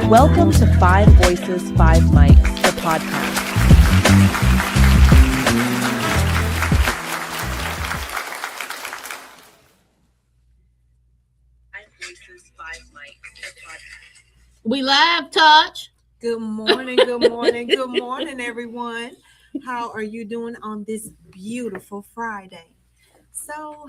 Welcome to Five Voices, Five Mics, the podcast. We live, Touch. Good morning, good morning, good morning, everyone. How are you doing on this beautiful Friday? So,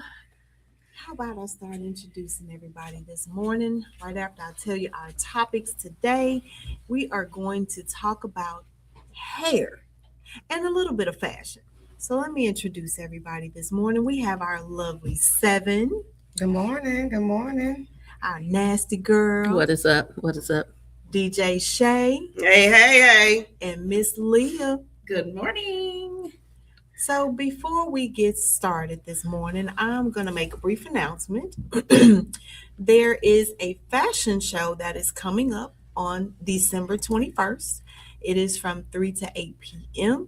how about I start introducing everybody this morning? Right after I tell you our topics today, we are going to talk about hair and a little bit of fashion. So, let me introduce everybody this morning. We have our lovely Seven. Good morning. Good morning. Our nasty girl. What is up? What is up? DJ Shay. Hey. And Miss Leah. Good morning. So before we get started this morning, I'm going to make a brief announcement. There is a fashion show that is coming up on December 21st. It is from 3 to 8 p.m.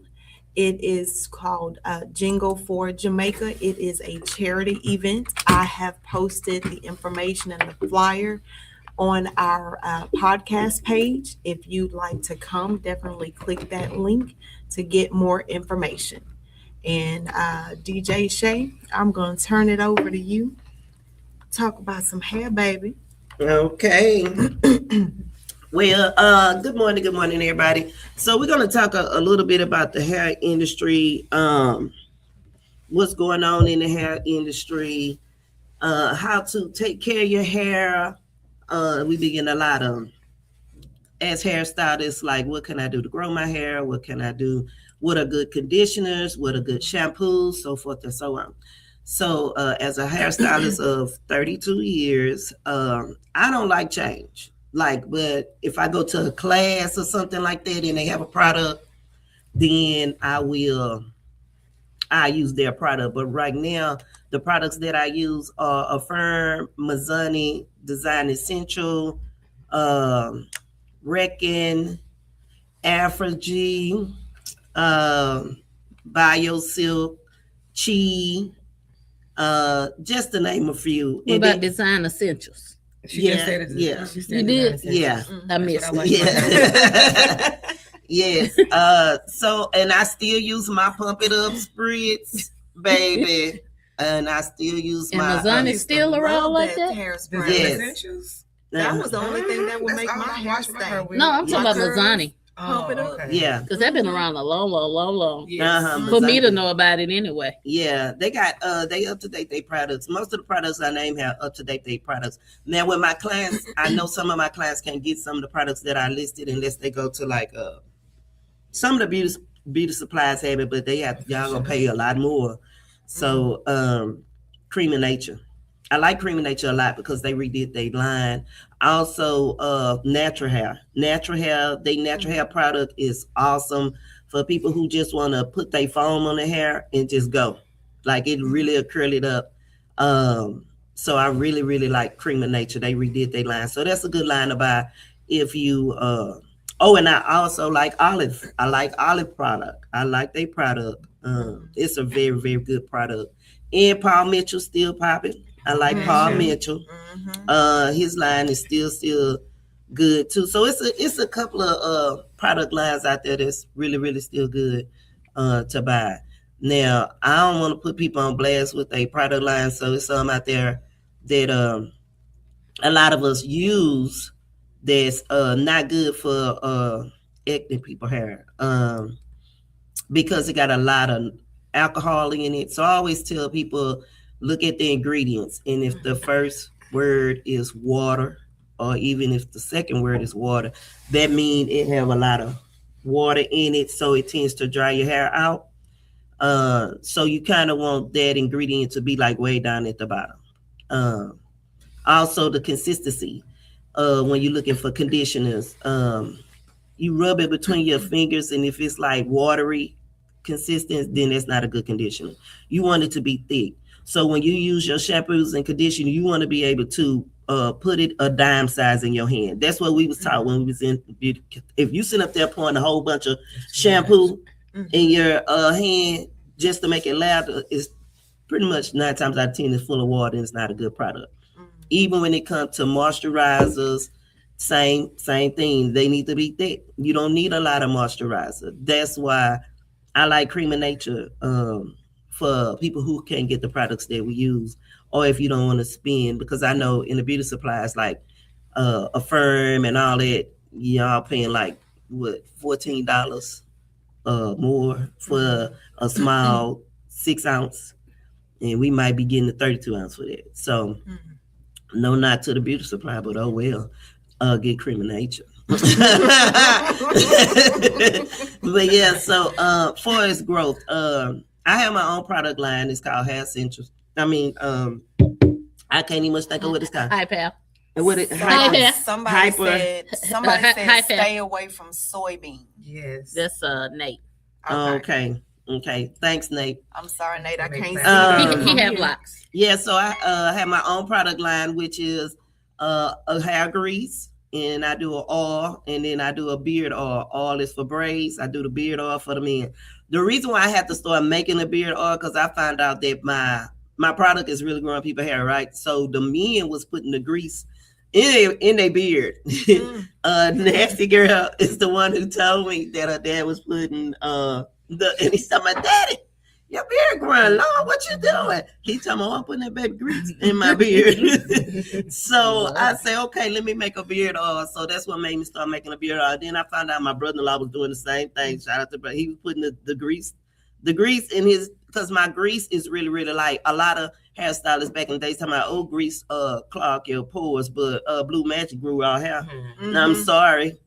It is called Jingle for Jamaica. It is a charity event. I have posted the information and the flyer on our podcast page. If you'd like to come, definitely click that link to get more information. And DJ Shay, I'm going to turn it over to you. Talk about some hair, baby. Okay. Well, good morning, everybody. So we're going to talk a little bit about the hair industry, what's going on in the hair industry, how to take care of your hair. We begin a lot of, as hairstylists, like what can I do to grow my hair? What can I do? What are good conditioners? What are good shampoos? So forth and so on. So as a hairstylist of 32 years, I don't like change. But if I go to a class or something like that and they have a product, then I use their product. But right now, the products that I use are Affirm, Mizani, Design Essential, Reckon, Afro-G, BioSilk, Chi, just to name a few. What about Design Essentials? She just said it. Yeah. You did? Yeah. I missed it. Yeah. Yes. So, and I still use my Pump It Up spritz, baby. And I still use and my Mizani still around like that? Hairspray. Yes. That was the only thing that would make my hair stay. No, I'm talking about Mizani. Pump it up. Okay. Yeah. Because they've been around a long. Yes. For me to know about it anyway. Yeah, they got they up to date their products. Most of the products I name have up to date their products. Now, with my clients, I know some of my clients can't get some of the products that I listed unless they go to like some of the beauty supplies have it, but y'all gonna pay a lot more. So Cream of Nature. I like Cream of Nature a lot because they redid their line. Also, Natural Hair. Natural Hair product is awesome for people who just want to put their foam on their hair and just go. Like it really curl it up. So I really, really like Cream of Nature. They redid their line. So that's a good line to buy if you and I also like Olive. I like Olive product. I like their product. It's a very, very good product. And Paul Mitchell still popping. I like Paul Mitchell. His line is still good too. So it's a couple of product lines out there that's really, really still good to buy. Now, I don't want to put people on blast with a product line, so it's some out there that a lot of us use that's not good for ethnic people hair because it got a lot of alcohol in it. So I always tell people, look at the ingredients, and if the first word is water, or even if the second word is water, that means it have a lot of water in it, so it tends to dry your hair out. So you kind of want that ingredient to be like way down at the bottom. Also, the consistency. When you're looking for conditioners, you rub it between your fingers, and if it's like watery consistent, then that's not a good conditioner. You want it to be thick. So when you use your shampoos and conditioner, you want to be able to put it a dime size in your hand. That's what we was taught when we was in beauty. If you sit up there pouring a whole bunch of shampoo in your hand just to make it louder, it's pretty much 9 times out of 10 is full of water, and it's not a good product. Even when it comes to moisturizers, Same thing. They need to be thick. You don't need a lot of moisturizer. That's why I like Cream of Nature for people who can't get the products that we use, or if you don't want to spend, because I know in the beauty supplies like Affirm and all that, y'all paying like what $14 more for a small 6 ounce, and we might be getting a 32 ounce for that. So no, not to the beauty supply, but oh well. Get Cream of Nature. But yeah, so for its growth, I have my own product line. It's called Hair Essentials. I mean, I can't even think of what it's called. Hi, pal. And what it Somebody Hyper. Hi, said Pam. stay away from soybean. Yes. That's Nate. Okay. Thanks, Nate. I'm sorry, Nate. I can't see. Um, He have locks. Yeah, so I have my own product line, which is a hair grease, and I do an oil, and then I do a beard oil. Oil is for braids. I do the beard oil for the men. The reason why I had to start making the beard oil, because I found out that my product is really growing people's hair, right? So the men was putting the grease in their beard. Nasty girl is the one who told me that her dad was putting and he's talking about, Daddy, your beard growing long. What you doing? He told me, I'm putting that baby grease in my beard. So I say, okay, let me make a beard oil. So that's what made me start making a beard oil. Then I found out my brother-in-law was doing the same thing. Shout out to brother. He was putting the grease in his, because my grease is really, really light. A lot of hairstylists back in the day talking about, oh, grease clog your pores, but Blue Magic grew our hair. Now, I'm sorry.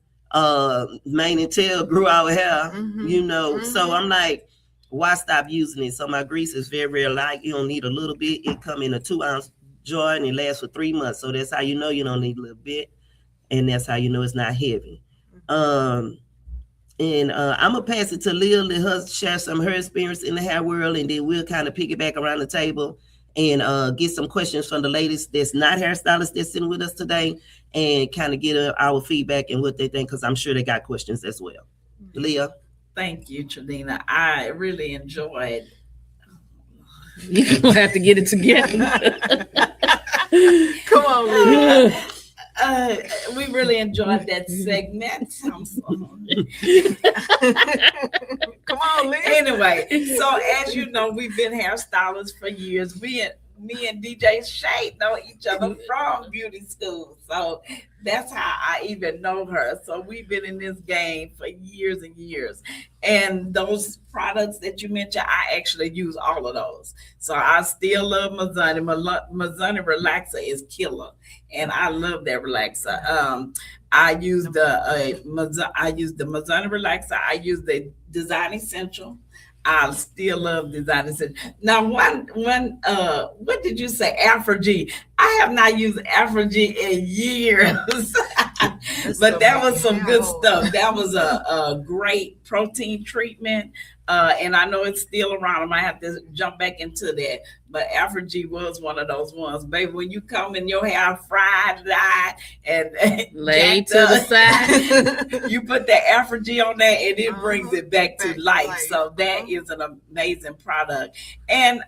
Mane and Tail grew our hair, So I'm like, why stop using it? So my grease is very, very light. You don't need a little bit. It come in a 2 ounce jar and it lasts for 3 months. So that's how you know you don't need a little bit. And that's how you know it's not heavy. I'm gonna pass it to Lil, let her share some of her experience in the hair world, and then we'll kind of piggyback around the table and get some questions from the ladies that's not hairstylists that's sitting with us today, and kind of get our feedback and what they think, because I'm sure they got questions as well. Leah. Thank you, Tradena. I really enjoyed. You're gonna have to get it together. Come on, Lily. We really enjoyed that segment. I'm sorry. Come on, Lily. Anyway, so as you know, we've been hairstylists for years. Me and DJ Shay know each other from beauty school. So that's how I even know her. So we've been in this game for years and years. And those products that you mentioned, I actually use all of those. So I still love Mazani. Mazani Relaxer is killer. And I love that relaxer. I use the Mazani Relaxer. I use the Design Essential. I still love Design Essential. Now, what did you say? Afro-G. I have not used Afro-G in years, but that was some good stuff. That was a great protein treatment. And I know it's still around. I might have to jump back into that. But Afro-G was one of those ones. Baby, when you come in your hair fried, dyed, and laid to the side, you put that Afro-G on there and it brings it back to life. So that is an amazing product. And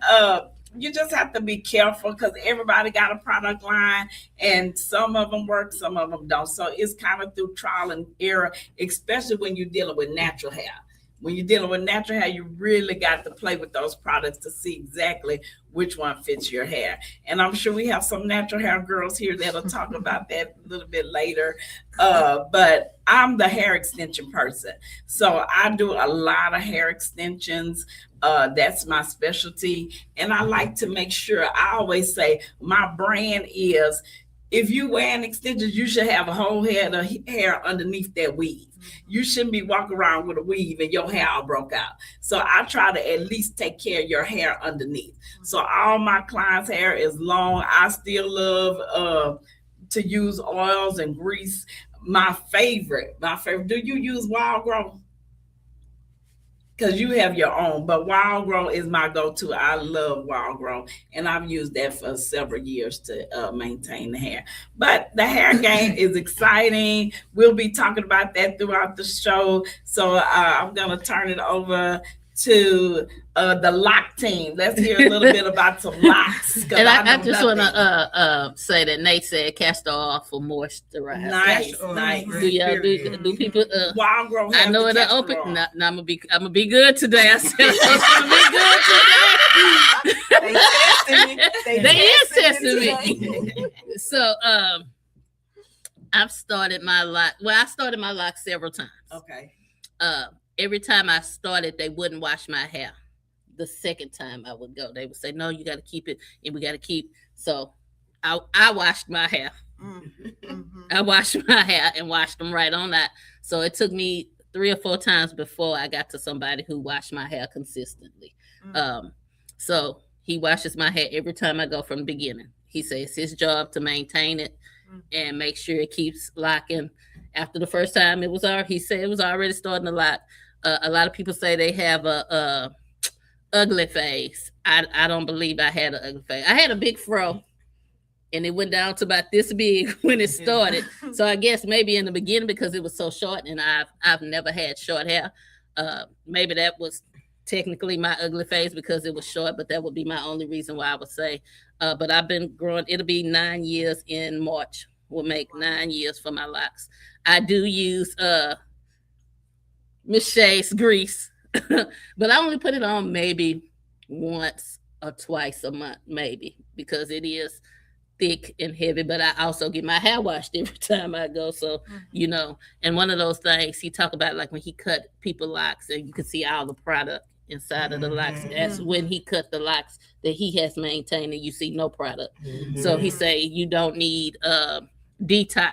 you just have to be careful, because everybody got a product line, and some of them work, some of them don't. So it's kind of through trial and error, especially when you're dealing with natural hair. When you're dealing with natural hair, you really got to play with those products to see exactly which one fits your hair. And I'm sure we have some natural hair girls here that'll talk about that a little bit later. But I'm the hair extension person. So I do a lot of hair extensions. That's my specialty. And I like to make sure, I always say my brand is, if you wearing extensions, you should have a whole head of hair underneath that weave. You shouldn't be walking around with a weave and your hair all broke out. So I try to at least take care of your hair underneath. So all my clients' hair is long. I still love to use oils and grease. My favorite. Do you use Wild Grow? Because you have your own, but Wild Grow is my go-to. I love Wild Grow, and I've used that for several years to maintain the hair. But the hair game is exciting. We'll be talking about that throughout the show. So I'm going to turn it over to the lock team. Let's hear a little bit about some locks. 'Cause And I know just nothing. want to say that Nate said castor oil for moisturizer. Nice, nice. Do y'all do people? Wild Grove I has know the it'll castor open. oil. Now I'm gonna be good today. I said I'm gonna be good today. They is testing me. So I've started my lock. Well, I started my lock several times. Okay. Every time I started, they wouldn't wash my hair. The second time I would go, they would say, "No, you got to keep it, and we got to keep." So I washed my hair. I washed my hair and washed them right on that. So it took me 3 or 4 times before I got to somebody who washed my hair consistently. So he washes my hair every time I go from the beginning. He says it's his job to maintain it and make sure it keeps locking. After the first time, he said it was already starting to lock. A lot of people say they have a ugly phase. I don't believe I had an ugly phase. I had a big fro, and it went down to about this big when it started. So I guess maybe in the beginning, because it was so short, and I've never had short hair, maybe that was technically my ugly phase because it was short. But that would be my only reason why I would say. But I've been growing. It'll be 9 years in March. Will make 9 years for my locks. I do use Miss Shay's grease, but I only put it on maybe once or twice a month, maybe, because it is thick and heavy. But I also get my hair washed every time I go. So, and one of those things he talked about, like when he cut people locks and you can see all the product inside of the locks. That's when he cut the locks that he has maintained and you see no product. So he say you don't need detox.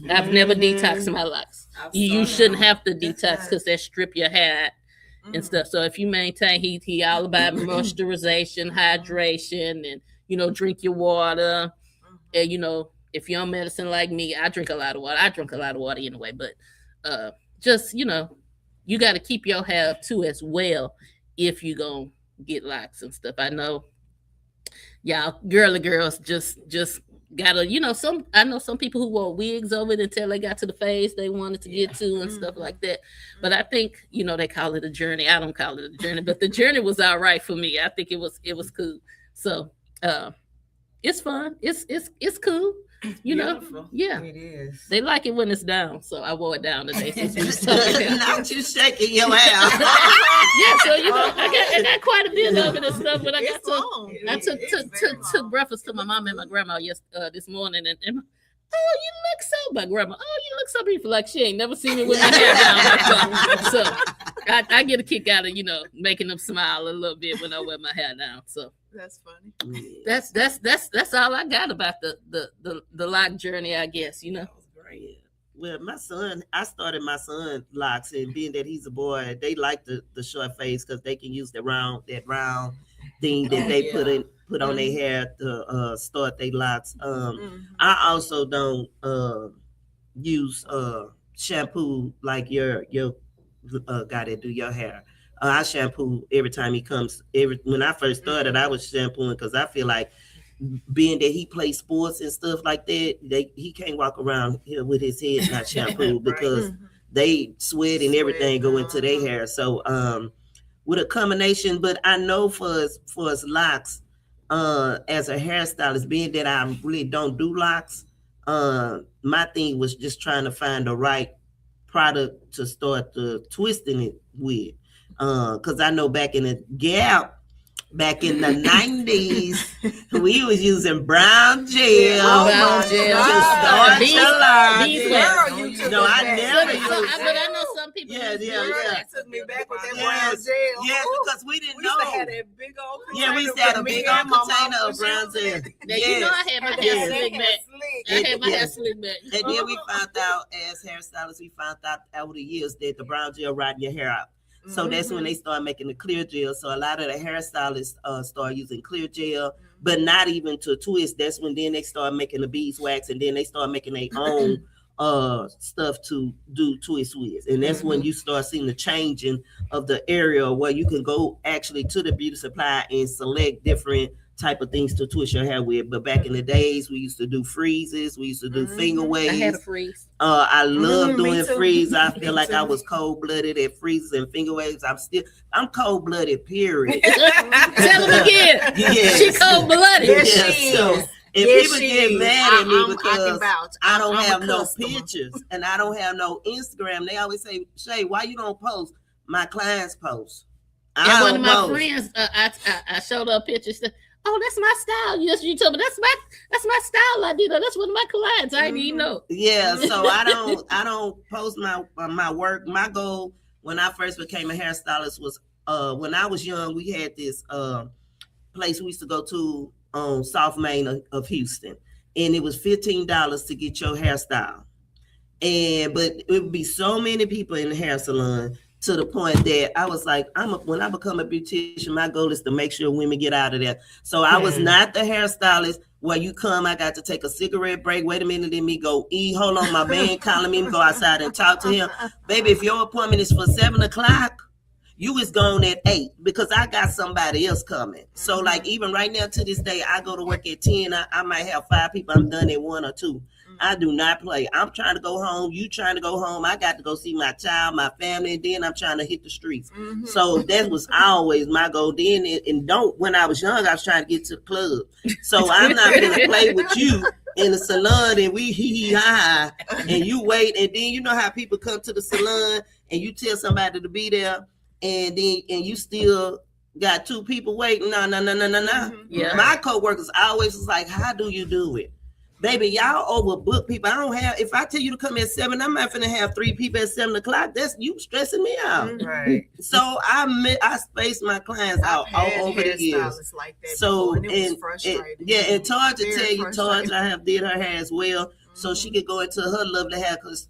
I've never detoxed my locks. You shouldn't have to detox because they strip your hair and stuff. So if you maintain, he all about moisturization, hydration, and drink your water. And if you're on medicine like me, I drink a lot of water. I drink a lot of water anyway, but just you got to keep your hair too as well if you gonna get locks and stuff. I know y'all girly girls just gotta, I know some people who wore wigs over it until they got to the phase they wanted to get to and stuff like that. But I think, they call it a journey. I don't call it a journey, but the journey was all right for me. I think it was cool. So it's fun. It's cool. Beautiful. Yeah. It is. They like it when it's down. So I wore it down today since we was talking about. Not you shaking your hair. Yeah, so I got quite a bit of it and stuff, but I took breakfast to my mom and my grandma this morning, and oh, you look so, my grandma, oh, you look so beautiful, like she ain't never seen me with my hair down. So I get a kick out of making them smile a little bit when I wear my hair down. So That's funny. that's all I got about the lock journey, I guess. That was great. Well, I started my son locks, and being that he's a boy, they like the short face because they can use that round thing that they put on their hair to start their locks. I also don't use shampoo like your guy that do your hair. I shampoo every time he comes. When I first started, I was shampooing because I feel like, being that he plays sports and stuff like that, he can't walk around here with his head not shampooed because they sweat and everything go into their hair. So with a combination, but I know for us locks, as a hairstylist, being that I really don't do locks, my thing was just trying to find the right product to start the twisting it with. Because I know back in the Gap, back in the 90s, we was using brown gel. Brown gel. To start Bees- your locks. beeswax. Girl, you took No, me I back. never But used I know some people. Yeah, use yeah, bees. yeah. That took me back with that Yes. brown gel. Yeah, Ooh, because we didn't we used to have know. that big old Yeah, we used to container have a with big me old and my container mama of brown using gel. it. Now, I had my And hair that slicked hair back. slick. I had my hair Yes. slicked back. And then we found out as hairstylists, we found out over the years that the brown gel riding your hair out. So that's when they start making the clear gel. So a lot of the hairstylists start using clear gel, but not even to twist. That's when then they start making the beeswax, and then they start making their own stuff to do twist with. And that's when you start seeing the changing of the area where you can go actually to the beauty supply and select different type of things to twist your hair with. But back in the days, we used to do freezes, we used to do finger I had a waves. freeze. I love Me doing too. freeze. I feel Me like I too. was cold blooded at freezes and finger waves. I'm cold blooded. Period. Tell them again. Yes. She cold blooded. Yes, Yeah, she so is. if Yes, people she get is. mad at me I can because vouch. I don't I'm a have no customer. pictures and I don't have no Instagram, they always say, Shay, why you don't post? My clients post. And I one don't of my post. friends, I showed her a picture. She said, "Oh, that's my style." Yes, you told me that's my style. I did. That's one of my clients. I didn't even know. Yeah, so I don't post my work. My goal when I first became a hairstylist was when I was young, we had this place we used to go to on South Main of Houston, and it was $15 to get your hairstyle. But it would be so many people in the hair salon to the point that I was like, when I become a beautician, my goal is to make sure women get out of there. So I was not the hairstylist where you come, I got to take a cigarette break. Wait a minute, let me go eat. Hold on, my man calling me, go outside and talk to him. Baby, if your appointment is for 7:00, you is gone at 8 because I got somebody else coming. So like even right now to this day, I go to work at 10. I might have 5 people. I'm done at 1 or 2. I do not play. I'm trying to go home. You trying to go home. I got to go see my child, my family, and then I'm trying to hit the streets. So that was always my goal. Then when I was young, I was trying to get to the club. So I'm not gonna play with you in the salon and we hee ha ha and you wait and then you know how people come to the salon and you tell somebody to be there and you still got 2 people waiting. No. Yeah. My coworkers always was like, how do you do it? Baby, y'all overbook people. I don't have, if I tell you to come at 7, I'm not finna have 3 people at 7:00. That's you stressing me out. Right. So I space my clients out all over the years. Hairstylists like that So before, and it was and frustrating. and Taj to Very tell you, Taj, frustrating. I have did her hair as well. So she could go into her lovely hair because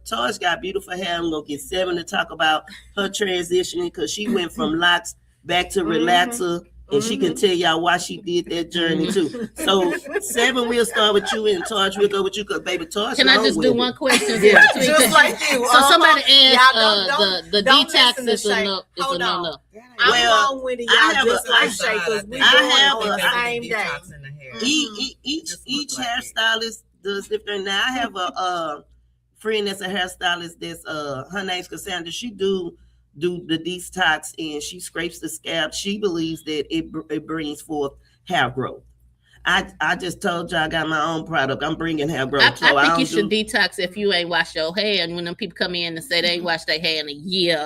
Taj got beautiful hair. I'm gonna get 7 to talk about her transitioning because she went from locks back to relaxer. And she can tell y'all why she did that journey too. So 7, we'll start with you, and Taj, we'll go with you because baby Taj. Can I know just with do it. one question? Yeah. Just like you. So somebody asked Y'all don't the don't detox listen to is a Shay. no. Is a Hold no on. no. I'm Well, long-winded, I y'all have just a- like I- Shay because we I doing have it on a- the same day. Each hairstylist does different. Now I have a friend that's a hairstylist. That's her name's Cassandra. She do the detox and she scrapes the scalp. She believes that it brings forth hair growth. I just told you I got my own product. I'm bringing hair growth. I think don't you should do- detox if you ain't washed your hair. And when them people come in and say they ain't washed their hair in a year,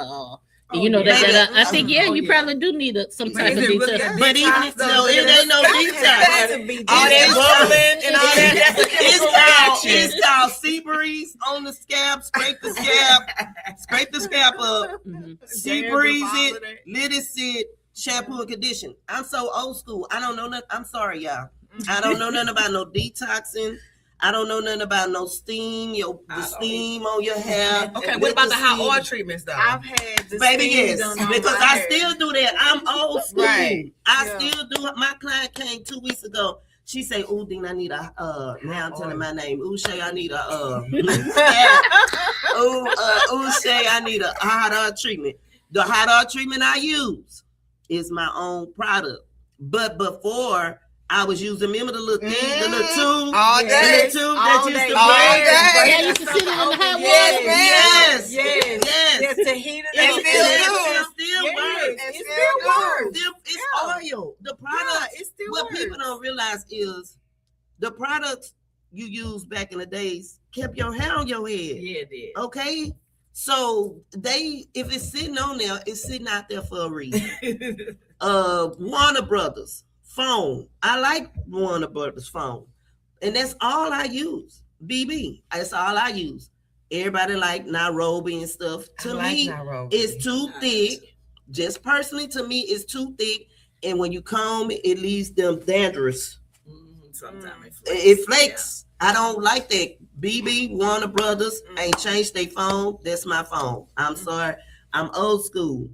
you know yeah. that I think Oh, you yeah. probably do need some But type is of it really detox. a But even if so, it ain't no detox. All that rolling and all that. That's a chemical reaction. It's called sea breeze on the scalp. Scrape the scalp up. Mhm. Sea breeze it, let it sit, shampoo and condition. I'm so old school. I don't know nothing. I'm sorry, y'all. I don't know nothing about no detoxing. I don't know nothing about no steam, the steam on your hair. Okay, Let what about the hot steam- oil treatments though? I've had the Baby, steam yes, done on because my I hair. still do that. I'm old school. Right. I Yeah. still do it. My client came 2 weeks ago. She say, "Ooh, Dean, I need a now I'm telling my name. Ooh, Shay, I need a ooh, Shay, I need a hot oil treatment. The hot oil treatment I use is my own product. But before I was using, remember the little thing, the little tube, All the day. little tube All that used day. to All break. day. Yeah, you used to sit in the hot water. Yes, Yes. Yes, to heat it It up. still Yes, works. it still works. It's oil. The product. It still What works. people don't realize is the products you used back in the days kept your hair on your head. Yeah, it did. Okay, so if it's sitting on there, it's sitting out there for a reason. Warner Brothers phone. I like Warner Brothers phone, and that's all I use. BB. That's all I use. Everybody like Nairobi and stuff. To me, it's too thick. Just personally, to me, it's too thick. And when you comb it, it leaves them dandruff. Sometimes It flakes. I don't like that. BB, Warner Brothers ain't changed their phone. That's my phone. I'm sorry. I'm old school.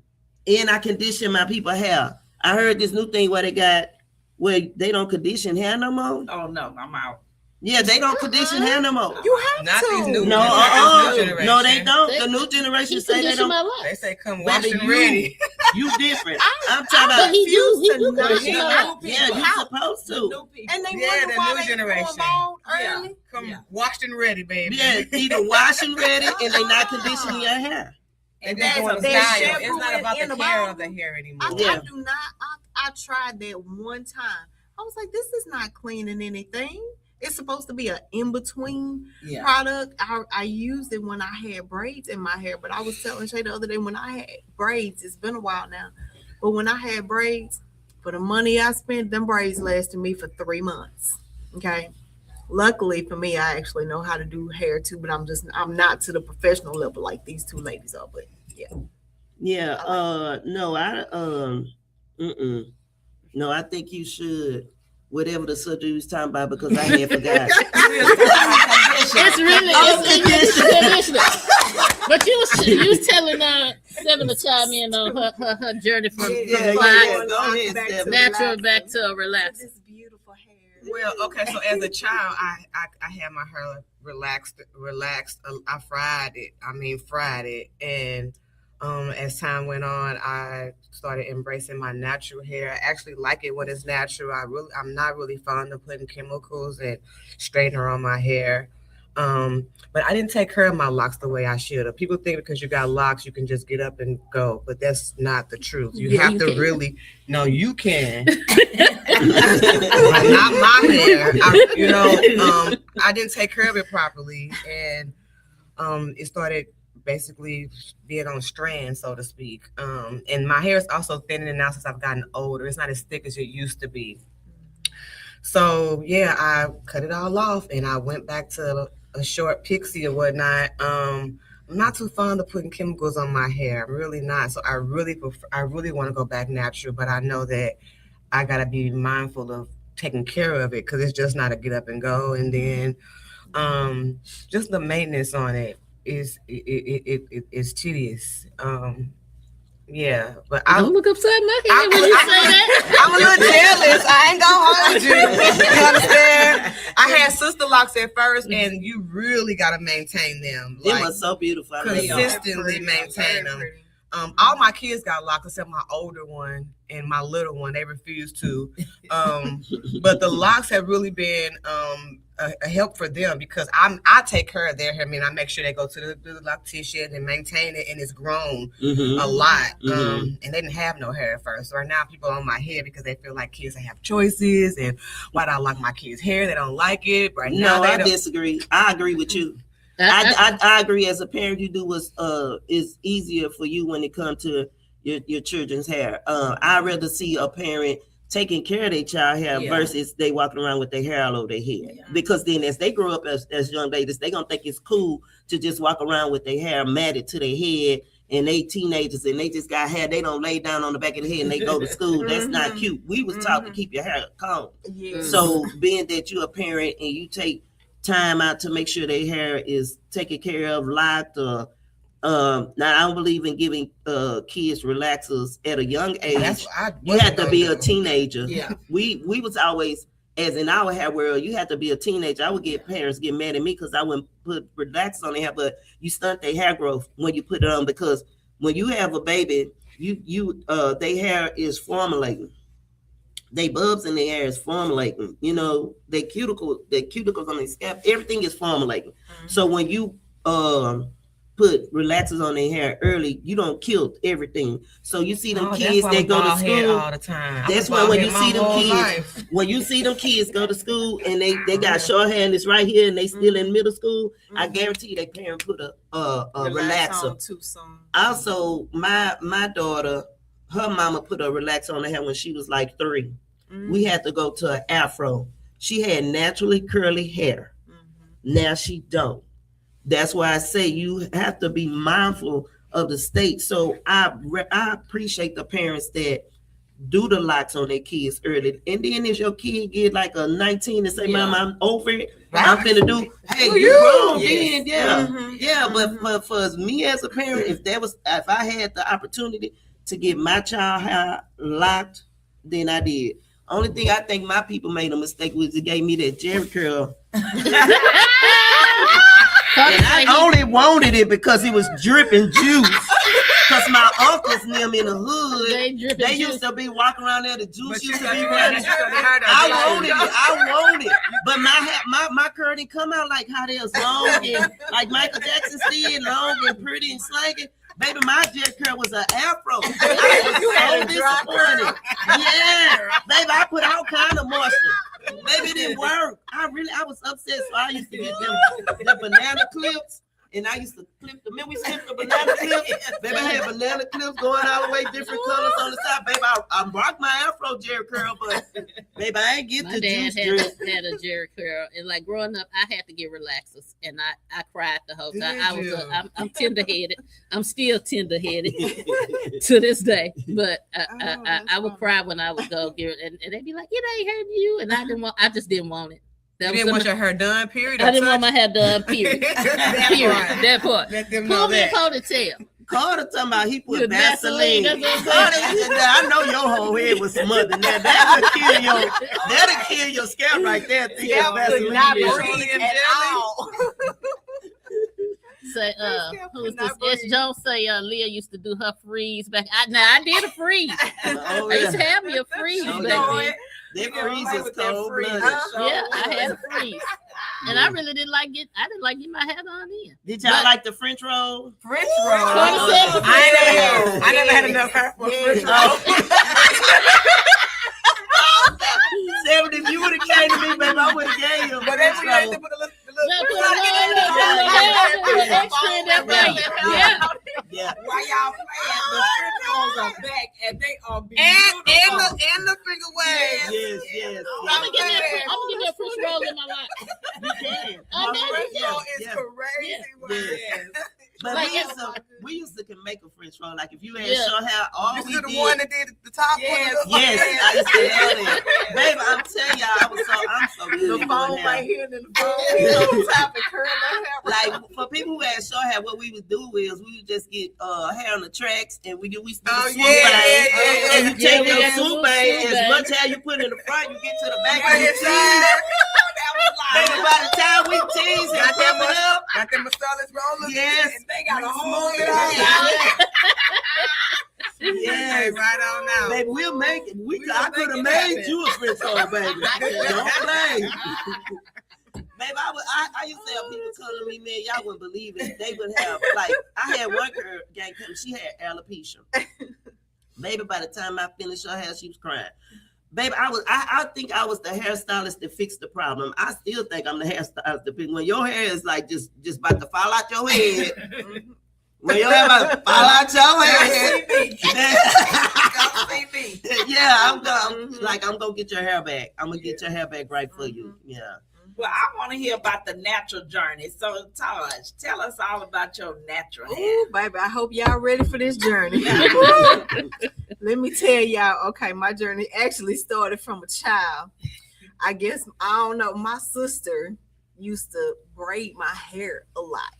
And I condition my people hair. I heard this new thing where they don't condition hair no more. Oh no, I'm out. Yeah, they don't condition hair no more. You have Not to. these new No, This new generation. no, they don't. They- The new generation She say they conditioned don't. my They life. say come wash Baby, and ready. You different. I'm talking But about. he do to cut his not- hair out. Yeah, you supposed The to. new people. And they Yeah, wonder the why new they generation. going bald Yeah. early. Come Yeah. washed and ready, baby. Yeah, either washing ready and they not conditioning your hair. And That's- then going there's style. shampoo It's not about in the the care bottle. of the hair anymore. I Yeah. do not. I tried that one time. I was like, this is not cleaning anything. It's supposed to be an in between Yeah. product. I used it when I had braids in my hair, but I was telling Shay the other day when I had braids, it's been a while now, but when I had braids, for the money I spent, them braids lasted me for 3 months. Okay. Luckily for me, I actually know how to do hair too, but I'm not to the professional level like these two ladies are. But Yeah. No, no, I think you should. Whatever the subject you was talking about, because I had forgot. It's really it's conditioner. But you was telling Seven to chime in on her journey from Yeah, fly yeah. Go ahead, Steph. natural back to relax. this beautiful hair. Well, okay, so as a child, I had my hair relaxed. I fried it, and as time went on, I started embracing my natural hair. I actually like it when it's natural. I'm not really fond of putting chemicals and straightener on my hair. But I didn't take care of my locks the way I should have. People think because you got locks, you can just get up and go, but that's not the truth. You Yeah, have you to can. really, no, you can. Not my hair. I didn't take care of it properly, and it started basically being on strands, so to speak. And my hair is also thinning now since I've gotten older. It's not as thick as it used to be. So yeah, I cut it all off and I went back to a short pixie or whatnot. I'm not too fond of putting chemicals on my hair. I'm really not. So I really want to go back natural, but I know that I gotta be mindful of taking care of it because it's just not a get up and go. And then just the maintenance on it is tedious. Yeah, but Don't look upside my head when you say that. I'm a little jealous. I ain't gonna hold you. You understand? I had sister locks at first, and you really gotta maintain them. Them are so beautiful. I love them. Consistently maintain them. All my kids got locks except my older one and my little one. They refuse to. But the locks have really been a help for them because I take care of their hair. I mean, I make sure they go to the loctician and maintain it, and it's grown a lot. And they didn't have no hair at first. So right now, people are on my head because they feel like kids have choices, and why do I lock my kids' hair? They don't like it. Right now, No, they I don't. disagree. I agree with you. I agree. As a parent, you do what's is easier for you when it comes to your children's hair. I'd rather see a parent taking care of their child hair versus they walking around with their hair all over their head. Yeah. Because then as they grow up as young ladies, they gonna think it's cool to just walk around with their hair matted to their head, and they teenagers and they just got hair. They don't lay down on the back of the head and they go to school. That's not cute. We was taught to keep your hair combed. Yeah. So being that you're a parent and you take time out to make sure their hair is taken care of, locked, or now I don't believe in giving kids relaxers at a young age. You have to be a teenager. Yeah. We was always, as in our hair world, you have to be a teenager. I would get parents get mad at me because I wouldn't put relaxers on their hair, but you stunt their hair growth when you put it on, because when you have a baby, their hair is formulating. They bulbs in their hair is formulating. You know, their cuticles on their scalp, everything is formulating. So when you put relaxers on their hair early, you don't kill everything. So you see them kids that go to school all the time. That's why when you see them kids, when you see them kids go to school and they got short hair and it's right here and they still in middle school, I guarantee you their parent put a relaxer. Too soon. Also, my daughter, her mama put a relaxer on her hair when she was like 3. We had to go to an afro. She had naturally curly hair. Now she don't. That's why I say you have to be mindful of the state. So I appreciate the parents that do the locks on their kids early. And then if your kid get like a 19 and say, Mom, I'm over it, I'm finna do, hey, you wrong then, yeah. But for me as a parent, if I had the opportunity to get my child hair locked, then I did. Only thing I think my people made a mistake was it gave me that Jerry curl. And I only wanted it because it was dripping juice. Because my uncles and them in the hood. They dripping They juice. used to be walking around there. The juice But you used to got be to running. I I wanted it. But my curl didn't come out like how they was long and like Michael Jackson did, long and pretty and slanging. Baby, my jet curl was an afro. I was so disappointed. Yeah, baby, I put all kind of moisture. Baby, it didn't work. I was upset. So I used to get them banana clips. And I used to clip them. We clipped the banana clips. Baby, I had banana clips going all the way, different colors on the side. Baby, I rocked my afro Jerry curl, but baby, I ain't get My the dad juice drip. had a Jerry curl, and like growing up, I had to get relaxers, and I cried the whole time. Did I'm tender headed. I'm still tender headed to this day, but I would cry when I would go get it, and they'd be like, "It ain't hurting you," and I just didn't want it. You didn't want your hair done, period? I didn't want my hair done, period. That part. Let them know Pull me a that. ponytail. Carter talking about he put With Vaseline. Vaseline, that's what Carter, I'm saying. I know your whole head was smothered. That'll kill your scalp right there. Thinking Yeah, Vaseline not is- breathe at all. Say, Scalp who was cannot this? S. breathe. Jones say Leah used to do her freeze back. I did a freeze. Oh, I used to yeah. have me a freeze Oh, back yeah. then. That freeze is cold blooded. Yeah, I had a freeze, and I really didn't like getting my hair done in. Did y'all But- like the French roll? French roll. roll. I never had enough hair for a French roll. 70, if you would have came to me, baby, I would have gave you a But French then we had to roll. put a little Now put a little extra in that thing. Yeah, Yeah. While y'all playing, the French rolls are back and they are beautiful. and the finger waves. Yes. I'm gonna get that French roll in my life. You can. I know. French roll is Yeah. crazy. Yes. But Like, we used to can make a French roll. Like if you had Yeah. short hair, all This we is the did. one that did the top Yes, one. Yes, I used to have that. Baby, I'm telling y'all, I'm so good The at doing phone hair. right here, and then the phone on top and curl that hair. Like for people who had short hair, what we would do is we would just get hair on the tracks and we do Oh, swoop yeah, bang. yeah. And you Yeah, take we your got swoop swoop bang, bang. as much hair you put in the front, you get to the back Right of your inside. teeth. That was like, Baby, by the time we tease and Got pump that it up, Got them Marcellus rollers. Yes. And they got a whole smooth it lot. out. yes. Right on out. Baby, we'll make it. I could have make it made happen. you a French roll, baby. Don't play. Baby, I used to have people come to me, man, y'all wouldn't believe it. They would have, like, I had one girl gang come, she had alopecia. Baby, by the time I finished her hair, she was crying. Baby, I think I was the hairstylist that fixed the problem. I still think I'm the hairstylist that fixed when your hair is like just about to fall out your head. When your hair about to fall out your head. Yeah, I'm gonna get your hair back. I'm gonna get your hair back right for you. Yeah. Well, I want to hear about the natural journey. So, Taj, tell us all about your natural hair. Ooh, baby, I hope y'all ready for this journey. Let me tell y'all, okay, my journey actually started from a child. I guess, I don't know, my sister used to braid my hair a lot.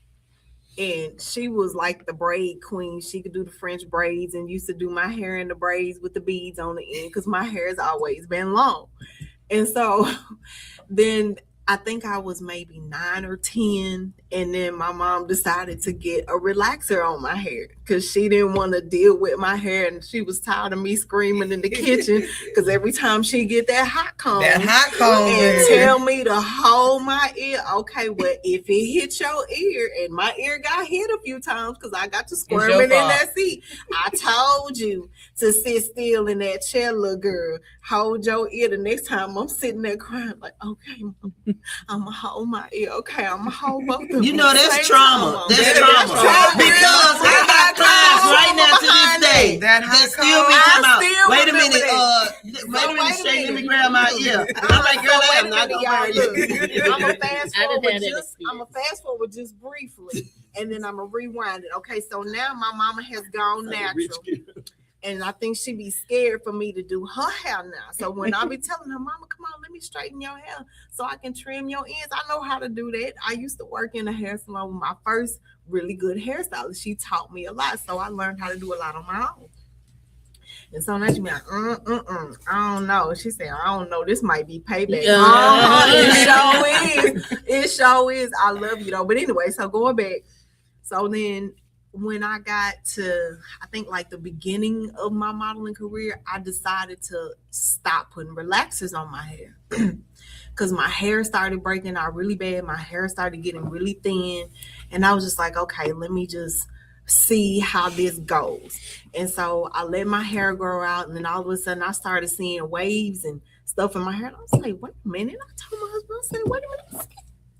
And she was like the braid queen. She could do the French braids and used to do my hair in the braids with the beads on the end because my hair has always been long. And so then I think I was maybe 9 or 10. And then my mom decided to get a relaxer on my hair because she didn't want to deal with my hair. And she was tired of me screaming in the kitchen because every time she get that hot comb That hot comb. and tell me to hold my ear. Okay, well, if it hit your ear, and my ear got hit a few times because I got to squirming in fault. that seat. I told you to sit still in that chair, little girl. Hold your ear. The next time I'm sitting there crying, like, okay, Mom, I'm going to hold my ear. Okay, I'm going to hold both of them. You know, that's Same trauma. time, That's Mom. trauma. Because I got clients right now to this day That that hot still be comb. talking about, still wait a remember minute, that. Shane, let me grab my ear. I'm like, girl, I am not gonna wear it. I'm gonna fast I didn't forward have that just. I'm gonna fast forward just briefly, and then I'm gonna rewind it. Okay, so now my mama has gone natural, and I think she be scared for me to do her hair now. So when I be telling her, Mama, come on, let me straighten your hair so I can trim your ends. I know how to do that. I used to work in a hair salon with my first really good hairstylist. She taught me a lot, so I learned how to do a lot on my own. And so now she be like, I don't know. She said, I don't know. This might be payback. It sure is. It sure is. I love you though. But anyway, so going back. So then when I got to, I think like the beginning of my modeling career, I decided to stop putting relaxers on my hair because my hair started breaking out really bad. My hair started getting really thin. And I was just like, okay, let me just see how this goes. And so I let my hair grow out. And then all of a sudden I started seeing waves and stuff in my hair. And I was like, wait a minute. I told my husband, I said, wait a minute.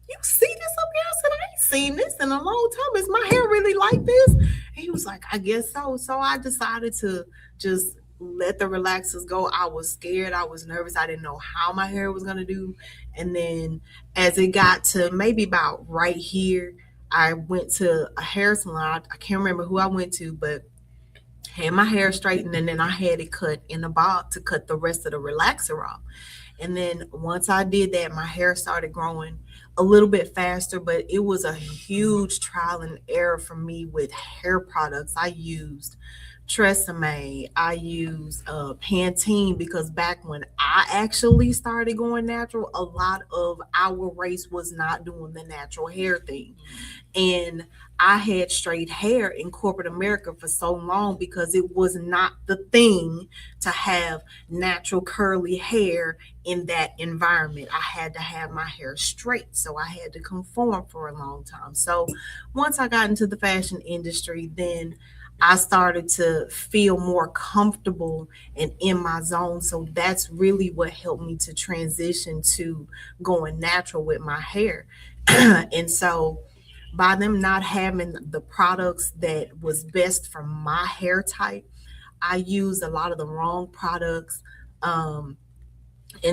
You see this up here? I said, I ain't seen this in a long time. Is my hair really like this? And he was like, I guess so. So I decided to just let the relaxers go. I was scared. I was nervous. I didn't know how my hair was going to do. And then as it got to maybe about right here, I went to a hair salon. I can't remember who I went to, but had my hair straightened and then I had it cut in a bob to cut the rest of the relaxer off. And then once I did that, my hair started growing a little bit faster, but it was a huge trial and error for me with hair products. I used Tresemme, I used Pantene, because back when I actually started going natural, a lot of our race was not doing the natural hair thing. And I had straight hair in corporate America for so long because it was not the thing to have natural curly hair in that environment. I had to have my hair straight, so I had to conform for a long time. So once I got into the fashion industry, then I started to feel more comfortable and in my zone. So that's really what helped me to transition to going natural with my hair. And so by them not having the products that was best for my hair type, I used a lot of the wrong products. And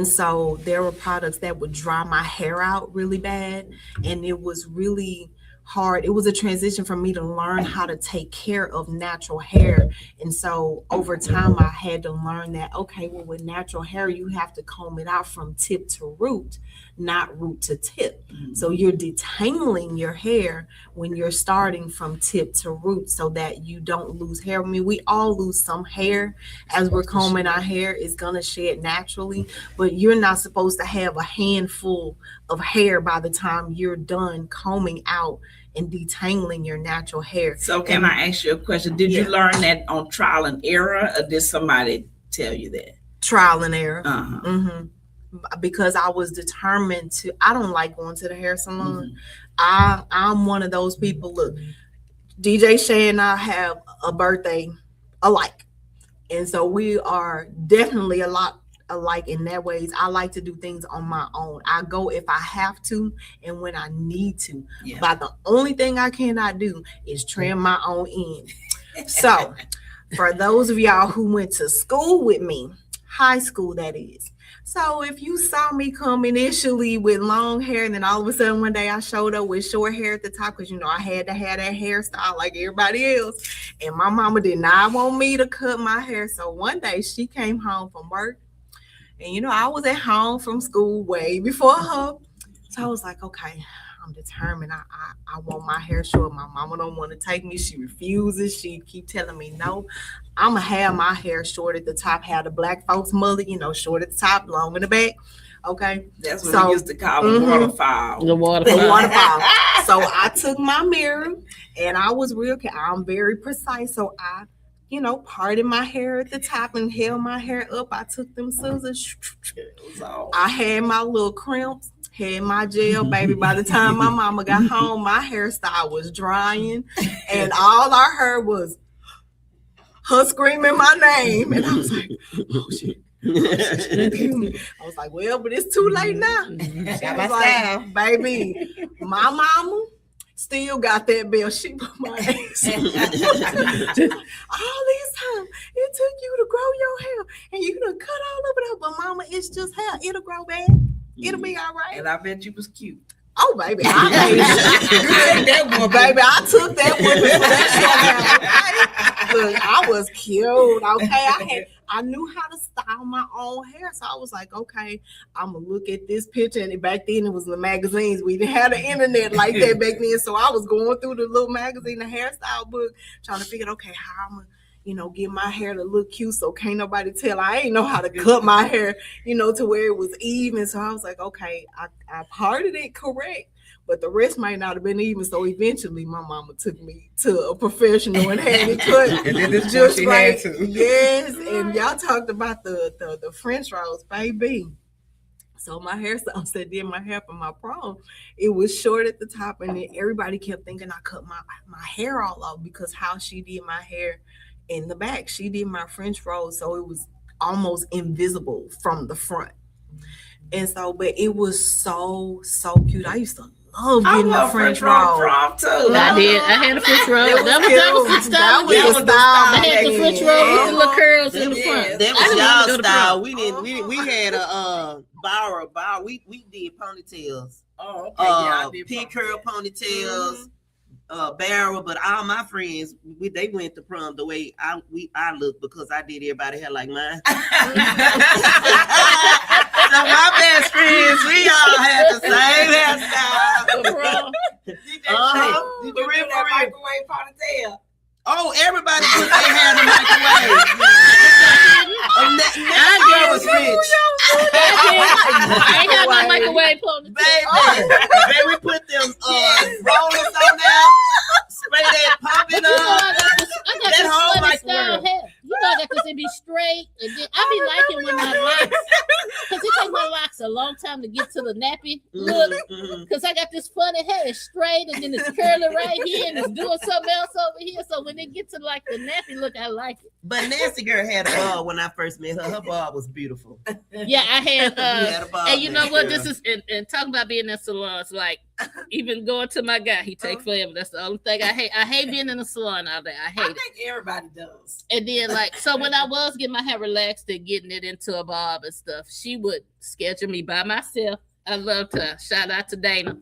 so there were products that would dry my hair out really bad. And it was really hard. It was a transition for me to learn how to take care of natural hair. And so over time, I had to learn that, okay, well, with natural hair, you have to comb it out from tip to root, not root to tip. So you're detangling your hair when you're starting from tip to root so that you don't lose hair. I mean, we all lose some hair as we're combing our hair. It's going to shed naturally, but you're not supposed to have a handful of hair by the time you're done combing out and detangling your natural hair. So can I ask you a question? Did you learn that on trial and error, or did somebody tell you that? Trial and error. Uh-huh. Because I was determined to, I don't like going to the hair salon. I'm one of those people, look, DJ Shay and I have a birthday alike. And so we are definitely a lot alike in that ways. I like to do things on my own. I go if I have to and when I need to. Yeah. But the only thing I cannot do is trim my own end. So for those of y'all who went to school with me, high school that is. So if you saw me come initially with long hair and then all of a sudden one day I showed up with short hair at the top because, you know, I had to have that hairstyle like everybody else. And my mama did not want me to cut my hair. So one day she came home from work and, you know, I was at home from school way before her. So I was like, okay, I'm determined. I want my hair short. My mama don't want to take me. She refuses. She keep telling me no. I'm going to have my hair short at the top, have the black folks mullet, you know, short at the top, long in the back. Okay. That's what we used to call the waterfall. The waterfall. The waterfall. So I took my mirror and I was I'm very precise. So I, you know, parted my hair at the top and held my hair up. I took them scissors. I had my little crimps, had my gel, baby. By the time my mama got home, my hairstyle was drying and all I heard was her screaming my name. And I was like, oh shit. I was like, well, but it's too late now. She was like, baby, my mama still got that belt. She put my ass all this time. It took you to grow your hair and you done cut all over that. But mama, it's just hair. It'll grow back. It'll be all right. And I bet you was cute. Oh, baby, I baby, I took that one for that short hair. Okay? Look, I was cute. Okay, I knew how to style my own hair, so I was like, okay, I'm gonna look at this picture. And back then, it was the magazines. We didn't have the internet like that back then, so I was going through the little magazine, the hairstyle book, trying to figure, okay, how I'm gonna, you know, get my hair to look cute so can't nobody tell. I ain't know how to cut my hair, you know, to where it was even. So I was like, okay, I parted it correct. but the rest might not have been even. So eventually, my mama took me to a professional and had it cut. And then this Just she right. had to. Yes, and y'all talked about the French rolls, baby. So my hairstylist that did my hair for my prom, it was short at the top, and then everybody kept thinking I cut my hair all off because how she did my hair in the back. She did my French rolls, so it was almost invisible from the front. And so, but it was so cute. I used to love I getting my love French roll rolls. prom too. I did. I had a French roll. That was That was the cute. style. That was the style. I had the French roll with the little curls in the Yeah, front. That I was didn't want to y'all go to style. prom. We didn't. We had a bow. We did ponytails. Oh, okay. Yeah, I did Pink prom. curl ponytails. Barrel, but all my friends, they went to prom the way I look because I did everybody hair like mine. So my best friends, we all had the same hairstyle. For prom. Did Uh-huh. you do that microwave ponytail? Oh, everybody put their hair in the microwave. That girl was rich. I ain't got no microwave ponytail. Baby, we put them rollers on there, spray that popping You know, up. I got this That whole funny style microwave. hair. You know, I got this, it be straight. And then I be liking when my locks, because it takes my locks a long time to get to the nappy look. Because I got this funny hair, it's straight, and then it's curly right here, and it's doing something else over here. So when it gets to like the nappy look, I like it. But Nancy girl had a ball when I first met her. Her ball was beautiful. Yeah, I had. You had a ball, And you know Nancy what? girl. This is and talking about being in salons. Like even going to my guy, he takes forever. That's the only thing I hate. I hate being in the salon all day. I I hate it. think everybody does. And then like so when I was getting my hair relaxed and getting it into a bob and stuff, she would schedule me by myself. I loved her. Shout out to Dana.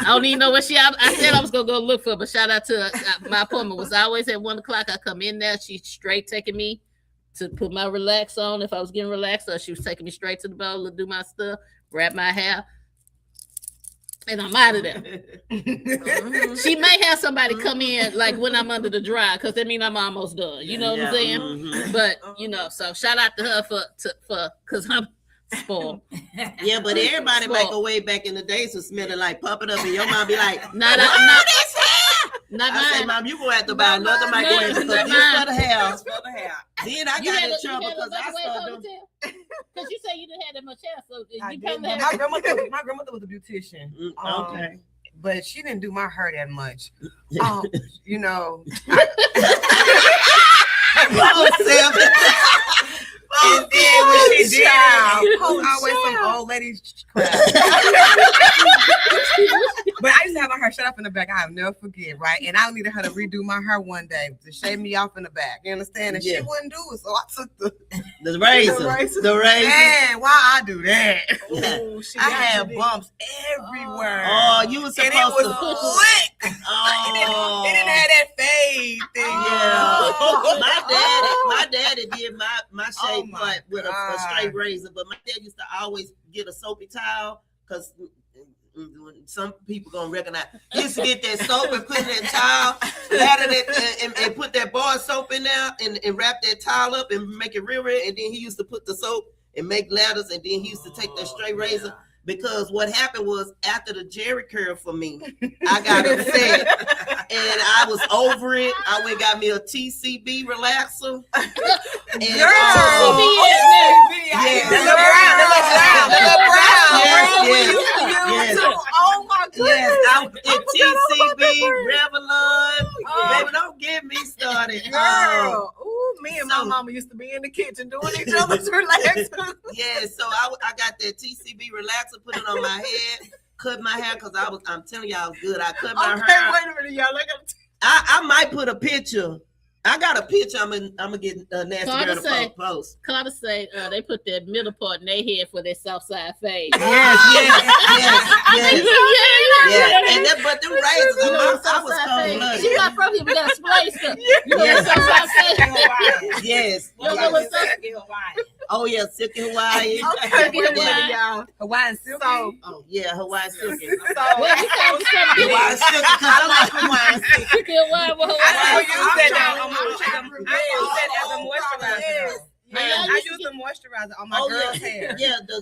I don't even know what I said I was gonna go look for, but shout out to her. My appointment was always at 1 o'clock. I come in there, she's straight taking me to put my relax on if I was getting relaxed, or she was taking me straight to the bowl to do my stuff, wrap my hair, and I'm out of there. She may have somebody come in like when I'm under the dry, because that means I'm almost done. You know what I'm saying? Mhm. But you know, so shout out to her for because I'm spoiled. Yeah, but everybody Spoiled. microwave back in the days was smelling like pump it up, and your mom be like, Not I say, mine. Mom, you gonna have to buy another microwave because not this mine. for the hair. Smell the hair. Then I You got had in a trouble because I microwave started doing. ponytail? Because you say you didn't have that much hair, so I you did. probably My had. grandmother was a beautician. Okay. But she didn't do my hair that much. You know. Oh, Sam. And then when she did, Child. always some old lady crap. But I used to have my hair shut up in the back. I'll never forget, right? And I needed her to redo my hair one day to shave me off in the back. You understand? And Yeah. she wouldn't do it. So I took The razor. The razor. man, why I do that? Ooh, she I got had you bumps everywhere. Oh, you was and supposed it was to. slick. Oh. It didn't have that fade thing. Yeah. Oh. My daddy did my shave my part with a God. straight razor, but my dad used to always get a soapy towel because some people gonna recognize. He used to get that soap and put in that towel, lather it and put that bar soap in there and wrap that towel up and make it real, and then he used to put the soap and make ladders, and then he used to take that straight razor. Because what happened was after the Jerry curl for me, I got upset and I was over it. I went and got me a TCB relaxer. And, Girl. yeah. The little brown. Yes. Oh my goodness. Yes, TCB, Revlon. Oh. Baby, don't get me started. Girl. Ooh, me and my so- mama used to be in the kitchen doing each other's relaxers. Yeah, so I got that TCB relaxer, put it on my head, cut my hair because I'm telling y'all I was good. I cut my Okay, hair. wait a minute, y'all. I gotta I might put a picture. I got a picture. I'm gonna get Nancy Carter girl to say- post. Carter say they put that middle part in their head for their south side fade. Yes. Yeah, and that, but them razors, You know, I south was side cold fade. blooded. She not from here, but got spliced up. You know Yes. what south side fade? Yes. You know what's up? Oh yeah, silky Hawaii. Okay, wait a minute, Yeah. y'all. Hawaiian silky. So, Oh yeah, Hawaiian silky. Well, you sound something Hawaiian silky because I like Hawaiian silky. You can why I Hawaii. use that I'm as a moisturizer. Yeah. I I use the moisturizer on my Oh, girl's yeah. hair. Yeah, the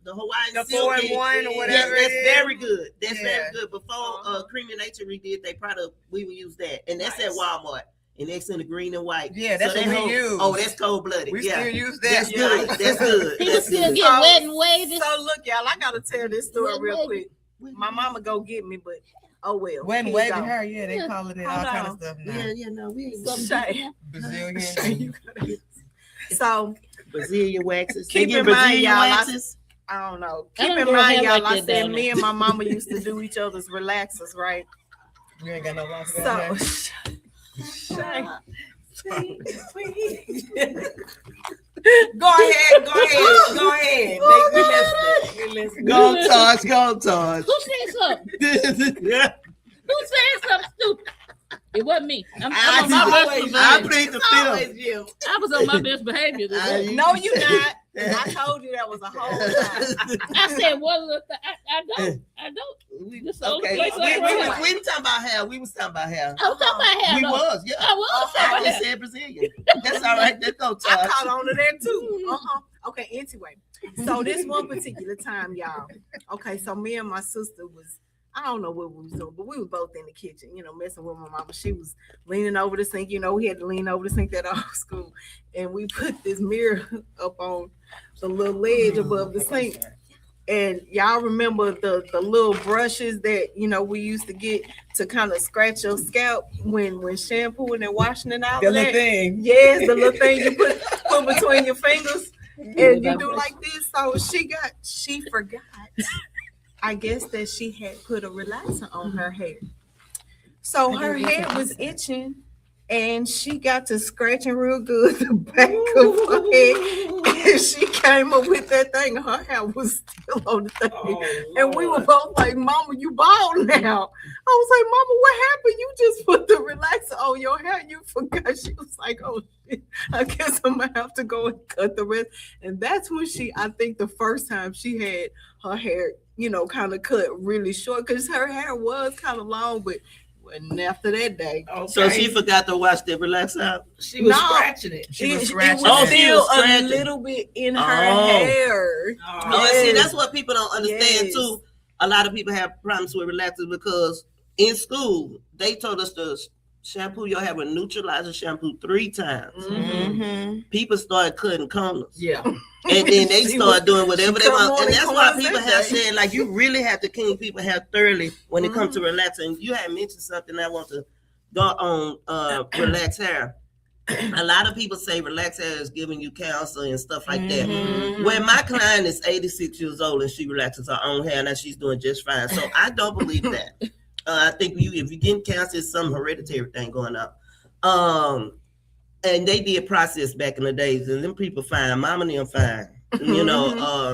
Hawaiian The Silk 4-in-1 or whatever Yeah, that's it is. very good. That's Yeah. very good. Before Creamy Nature redid their product, we would use that, and that's at Walmart. And that's in the green and white. Yeah, that's what we use. Oh, that's cold blooded. We Yeah, still use that. that's good. That's good. People That's still good. get wet and wavy. So look, y'all, I gotta tell this story Wet real wavy. quick. My mama go get me, but oh well. When Here wavy you go. hair, yeah, they call it all Hold kind of on. stuff now. Yeah, no, we ain't Something Brazilian. So Brazilian waxes. Keep They get in mind, Brazilian y'all, waxes. I don't know. I Keep don't in grow mind, hair y'all, like I that said down me there. and my mama used to do each other's relaxers, right? You ain't got no wax So down Shay, Go ahead. We listening. Go Tosh, go Tosh. Who said something? Who said something stupid? It wasn't me. I'm on my best I behavior. plead the fifth. Always you. I was on my best behavior today. no, you not. I told you that was a whole time. I said, what? I don't. This is the only Okay, place I we grow was up. talking about hair. We was talking about hair. I was talking about hair. We though. was, yeah. I was talking I about just hair. said Brazilian. That's all right. Let's go, I Tosh. caught on to that too. Okay, anyway. So this one particular time, y'all. Okay, so me and my sister was, I don't know what we was doing, but we were both in the kitchen, messing with my mama. She was leaning over the sink. We had to lean over the sink at old school. And we put this mirror up on the little ledge above the sink. And y'all remember the little brushes that, we used to get to kind of scratch your scalp when shampooing and washing and all The of little that? thing. Yes, the little thing you put between your fingers and you do like this. So she forgot. I guess that she had put a relaxer on her hair. So her hair was itching and she got to scratching real good the back of her head. And she came up with that thing. Her hair was still on the thing. And we were both like, Mama, you bald now. I was like, Mama, what happened? You just put the relaxer on your hair. You forgot. She was like, oh, shit. I guess I'm going to have to go and cut the rest. And that's when I think the first time she had her hair, kind of cut really short because her hair was kind of long, but wasn't after that day. So she forgot to wash the relaxer out. She was No. scratching it. She was It scratching. was Oh, she still was a scratching. little bit in her Oh. hair. Oh, and see, Yes. that's what people don't understand Yes. too. A lot of people have problems with relaxers because in school they told us to shampoo your hair with neutralizer shampoo 3 times. Mm-hmm. People started cutting corners, Yeah. and then they She started doing whatever she they cut want. more And than that's why corners people that have day. said like you really have to clean people hair thoroughly when it comes to relaxer. And you had mentioned something I want to go on relax hair. A lot of people say relax hair is giving you cancer and stuff like that. Mhm. When my client is 86 years old and she relaxes her own hair, now she's doing just fine. So I don't believe that. I think if you're getting cancer, it's some hereditary thing going on. And they did process back in the days, and them people fine. Mama and them fine.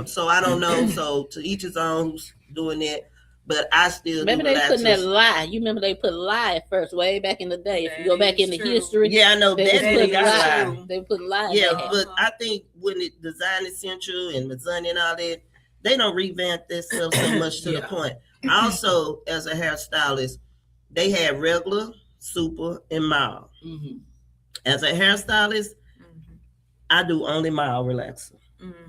So I don't know. So to each his own who's doing that. But I still Maybe do they putting that relaxers. lie. You remember they put lie at first, way back in the day. If you go That back in is the true. history, Yeah, I know they that was putting is lie. true. They put lie. Yeah, in their hair. but I think when it Design Essential and Mazzani and all that, they don't revamp this stuff so much to the point. Also, as a hairstylist, they have regular, super, and mild. Mhm. As a hairstylist, I do only mild relaxer.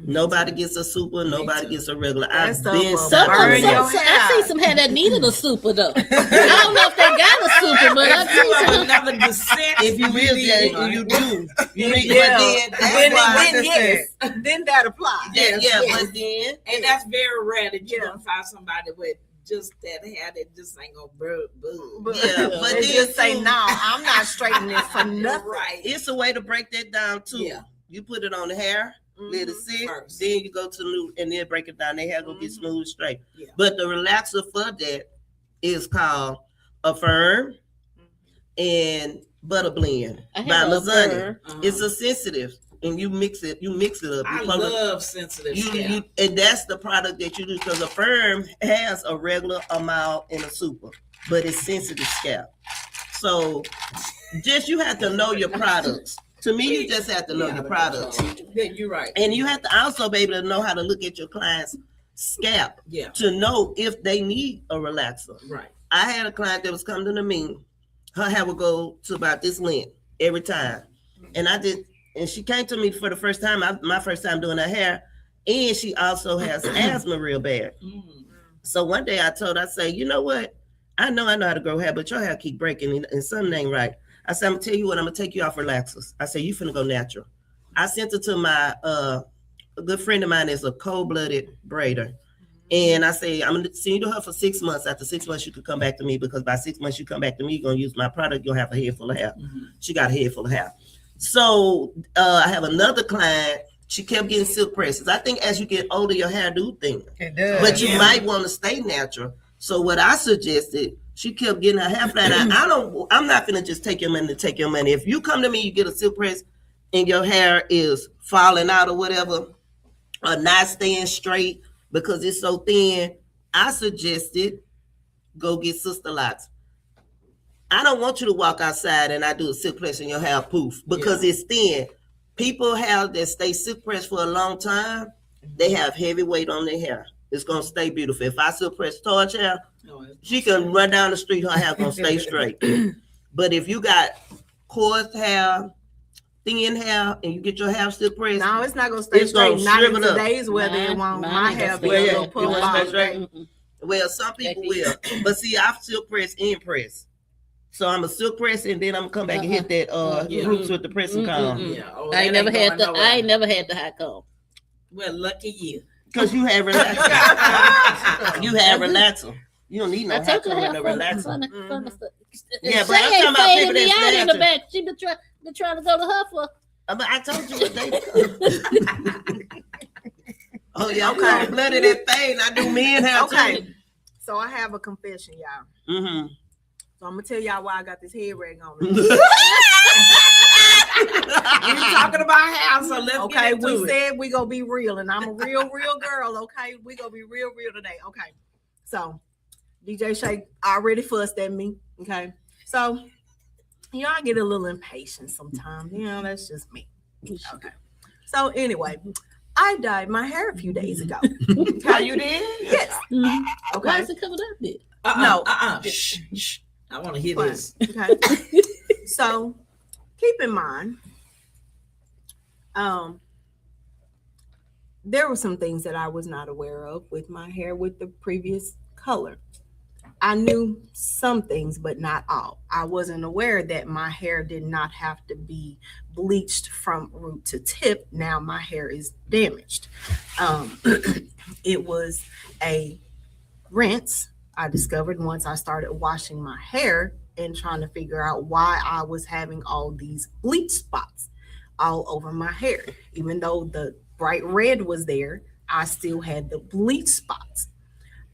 Nobody gets a super, nobody gets a regular. That's I've been so Some, burn some, your some, I see some hair that needed a super though. I don't know if they got a super, but I see You some. have another descent. if you will, yeah, you do. You need, Yeah. but then that's Then, why. then yes, then that applies. Yeah, Yes. but then And that's very rare that you're Yeah. gonna find somebody with just that hair that just ain't gonna boo. But, Yeah, but and then just say, too- no, I'm not straightening this for nothing. Right. it's a way to break that down too. Yeah. You put it on the hair, let it Mhm. sit, First. then you go to new and then break it down. Their hair gonna get Mhm. smooth straight. Yeah. But the relaxer for that is called Affirm and Butter Blend I by have a Mazzani. fur. It's a sensitive, and you mix it up. You I put it- love sensitive scalp. and that's the product that you do because Affirm has a regular, a mild, and a super, but it's sensitive scalp. So just you have to know your products. To me, you just have to know your products. Yeah, you're right. And you have to also be able to know how to look at your client's scalp Yeah, to know if they need a relaxer. right. I had a client that was coming to me. Her hair would go to about this length every time. And I did and she came to me for the first time, my first time doing her hair, and she also has asthma real bad. So one day I told her, I say, you know what? I know how to grow hair, but your hair keep breaking and something ain't right. I said, I'm gonna tell you what, I'm gonna take you off relaxers. I said, you finna go natural. I sent her to my a good friend of mine is a cold-blooded braider. And I say, I'm gonna send you to her for 6 months. After 6 months, you could come back to me, because by 6 months you come back to me, you're gonna use my product, you'll have a head full of hair. She got a head full of hair. So I have another client, she kept getting silk presses. I think as you get older, your hair do things. It does. But you might want to stay natural. So what I suggested, she kept getting her hair flat. I'm not gonna just take your money to take your money. If you come to me, you get a silk press and your hair is falling out or whatever, or not staying straight because it's so thin, I suggested go get Sister Locks. I don't want you to walk outside and I do a silk press and your hair poof because it's thin. People have that stay silk pressed for a long time, they have heavy weight on their hair. It's gonna stay beautiful. If I silk press Torch hair, she can run down the street, her hair gonna stay straight. But if you got coarse hair, thin hair, and you get your hair silk pressed, No, it's not gonna stay It's gonna straight. Not in shrivel up. today's weather. It won't. Mine My ain't hair gonna be stay a straight. little It pulled won't off. stay straight. Well, some people will. But see, I silk press and press. So I'm a silk press and then I'm gonna come back and hit that roots with the pressing comb. Yeah. Oh, I ain't that never had going the nowhere. I ain't never had the high comb. Well, lucky you. Because you have relaxer. You have relaxer. You don't need no I high told you comb I with have no fun, relaxer. fun stuff. Yeah, but Shay I'm ain't talking about fading people me that's out in the natural. back. She been trying to go to her for. But I told you what they Oh yeah, I'm cold blooded that thing. I do men hair Okay. too. So I have a confession, y'all. Mm-hmm. So I'm gonna tell y'all why I got this head rag on. We're talking about hair, so let's Okay, get into we it. said we gonna be real, and I'm a real girl. Okay, we gonna be real today. Okay, so DJ Shay already fussed at me. Okay, so I get a little impatient sometimes. That's just me. Okay, so anyway, I dyed my hair a few days ago. How you did? Yes. Why Okay. is it covered up there? No. Shh, shh. I want to hear Fine. this. Okay. So keep in mind, there were some things that I was not aware of with my hair with the previous color. I knew some things, but not all. I wasn't aware that my hair did not have to be bleached from root to tip. Now my hair is damaged. It was a rinse I discovered once I started washing my hair and trying to figure out why I was having all these bleach spots all over my hair. Even though the bright red was there, I still had the bleach spots.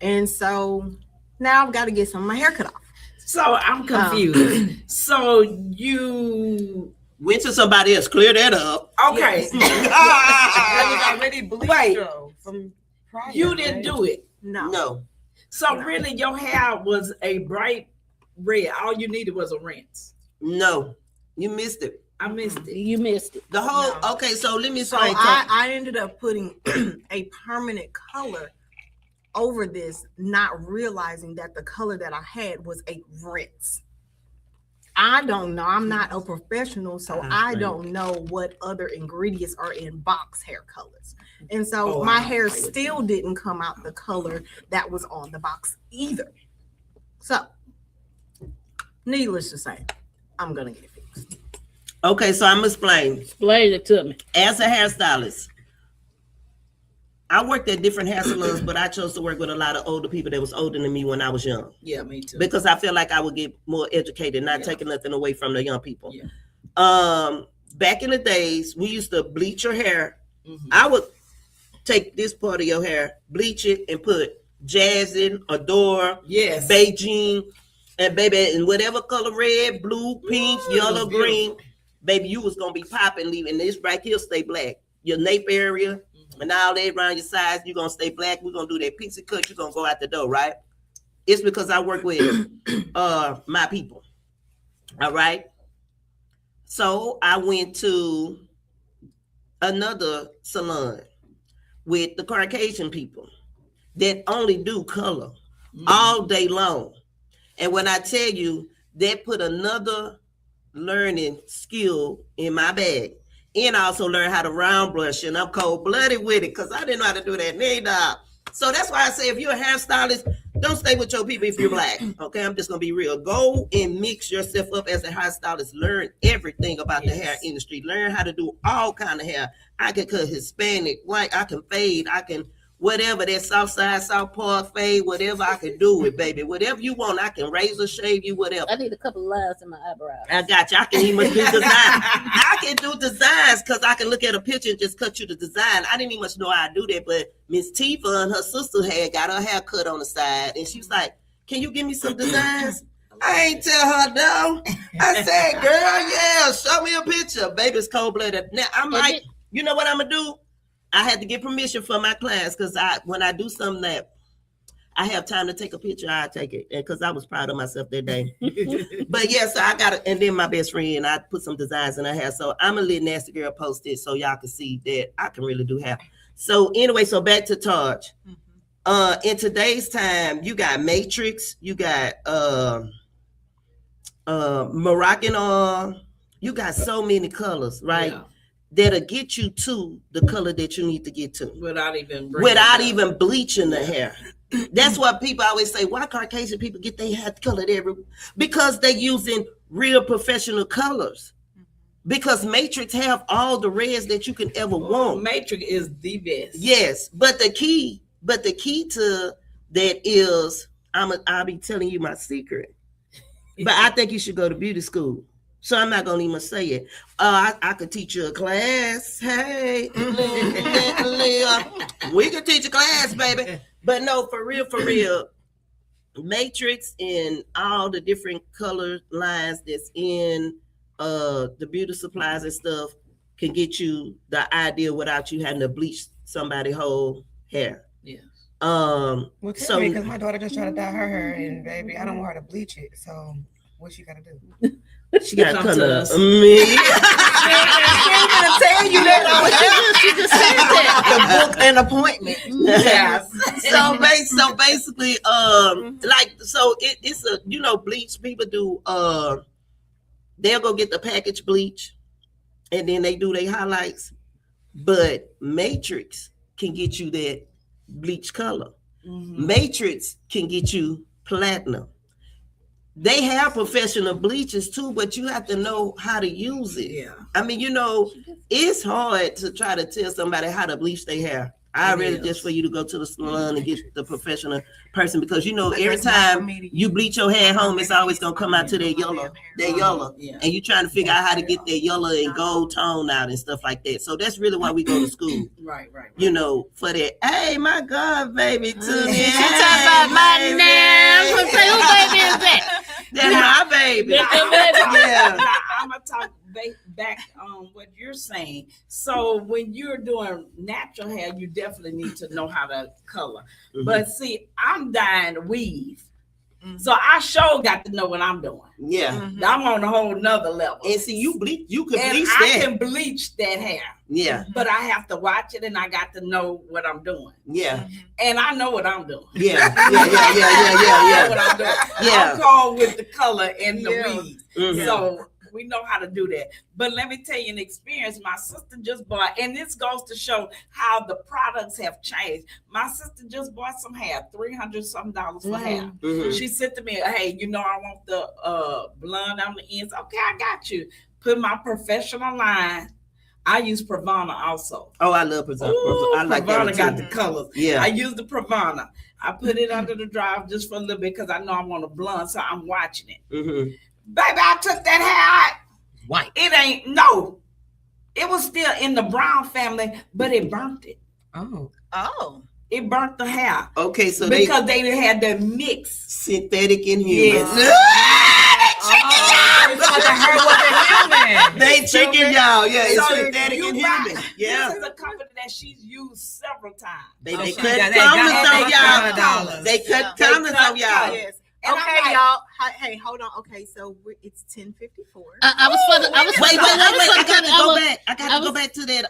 And so now I've got to get some of my hair cut off. So I'm confused. So you Went to somebody else, clear that up. okay? That was already bleached Wait. though, from prior, You didn't right? do it. No. No. So really, your hair was a bright red. All you needed was a rinse. No. You missed it. I missed it. You missed it. The whole No. okay, so let me So explain. I ended up putting a permanent color over this, not realizing that the color that I had was a rinse. I don't know. I'm not a professional, so I don't know what other ingredients are in box hair colors. And so Oh, my I hair agree with still didn't come out the color that was on the box either. So, needless to say, I'm going to get it fixed. Okay, so I'm explaining. Explain it to me. As a hairstylist, I worked at different hair salons, but I chose to work with a lot of older people that was older than me when I was young. Yeah, me too. Because I feel like I would get more educated, not Yeah. taking nothing away from the young people. Yeah. Back in the days, we used to bleach your hair. Mhm. I would take this part of your hair, bleach it, and put Jasmine, Adore, Yes. Beijing, and baby, in whatever color, red, blue, pink, Ooh, yellow, beautiful. green, baby, you was gonna be popping, leaving this right here stay black. Your nape area and all that around your sides, you're gonna stay black. We're gonna do that pixie cut, you're gonna go out the door, right? It's because I work with my people. All right. So I went to another salon with the Caucasian people that only do color all day long. And when I tell you, they put another learning skill in my bag. and I also learned how to round brush, and I'm cold-blooded with it because I didn't know how to do that neither. So that's why I say if you're a hairstylist, don't stay with your people if you're black. Okay, I'm just gonna be real. Go and mix yourself up as a hairstylist. Learn everything about the hair industry. Learn how to do all kind of hair. I can cut Hispanic, white. I can fade. I can whatever that South Side, South Park fade. Whatever I can do it, baby. Whatever you want, I can razor shave you. Whatever. I need a couple of lines in my eyebrows. I got you. I can even do design. I can do designs because I can look at a picture and just cut you the design. I didn't even much know how to do that, but Miss Tifa and her sister had got her hair cut on the side, and she was like, "Can you give me some designs?" I ain't tell her no. I said, "Girl, yeah, show me a picture." Baby's cold-blooded. Now I might, you know what I'm gonna do? I had to get permission from my class because when I do something that I have time to take a picture, I take it because I was proud of myself that day. But yeah, so I got it. And then my best friend, I put some designs in her hair. So I'm a little nasty girl posted so y'all can see that I can really do hair. So anyway, so back to Taj. In today's time, you got Matrix, you got Moroccan oil, you got so many colors, right? Yeah. That'll get you to the color that you need to get to Without even bleaching the hair. That's why people always say, why Caucasian people get their hair colored because they're using real professional colors. Because Matrix have all the reds that you can ever want. Matrix is the best. Yes, but the key to that is I'll be telling you my secret. But I think you should go to beauty school. So I'm not gonna even say it. I could teach you a class. Hey, we could teach a class, baby. But no, for real, Matrix and all the different color lines that's in the beauty supplies and stuff can get you the idea without you having to bleach somebody's whole hair. Yeah. Well, tell me, because my daughter just tried to dye her hair, and baby, I don't want her to bleach it. So what she gotta do? She got Come to us. me. She ain't gonna tell you that. She just said that. To book an appointment. Yes. So basically, it's a bleach. People do they'll go get the package bleach, and then they do their highlights. But Matrix can get you that bleach color. Mm-hmm. Matrix can get you platinum. They have professional bleachers too, but you have to know how to use it. Yeah. I mean, it's hard to try to tell somebody how to bleach their hair. I really just for you to go to the salon and get the professional person because every time you bleach your hair at home, it's always gonna come out to that yellow, Yeah. and you're trying to figure out how to get that yellow and gold tone out and stuff like that. So that's really why we go to school. Right. For that. Hey, my God, baby, to me. She talking about my name. Who baby is that? That's my baby. That's your baby. Yeah. Now, I'm gonna talk back on what you're saying. So when you're doing natural hair, you definitely need to know how to color. Mhm. But see, I'm dyeing weave, so I sure got to know what I'm doing. Yeah. I'm on a whole nother level. And see, you can And bleach I that. can bleach that hair, Yeah. but I have to watch it, and I got to know what I'm doing. Yeah. And I know what I'm doing. Yeah. I know what Yeah. I'm doing. Yeah. I'm called with the color and the weaves. Mhm. So we know how to do that. But let me tell you an experience my sister just bought, and this goes to show how the products have changed. My sister just bought some hair, $300 something for hair. Mhm. She said to me, hey, I want the blonde on the ends. Okay, I got you. Put my professional line. I use Pravana also. Oh, I love Pravana. I like that one Pravana got too. the colors. Yeah. I use the Pravana. I put it under the drive just for a little bit because I know I want a blonde, so I'm watching it. Mhm. Baby, I took that hair out. White. It was still in the brown family, but it burnt it. Oh. It burnt the hair Okay, so because they had the mix. synthetic and human. They chicken y'all. Yeah, it's So synthetic you and buy- human. Yeah. This is a company that she's used several times. They Oh, cut so you got comments that on y'all. $100. They cut comments on y'all. Yes. And I'm Okay, like- y'all. Hey, hold on. Okay, so it's 10:54. I was for the. I was for Wait, the. I got to I go was- back. I got to go back to that.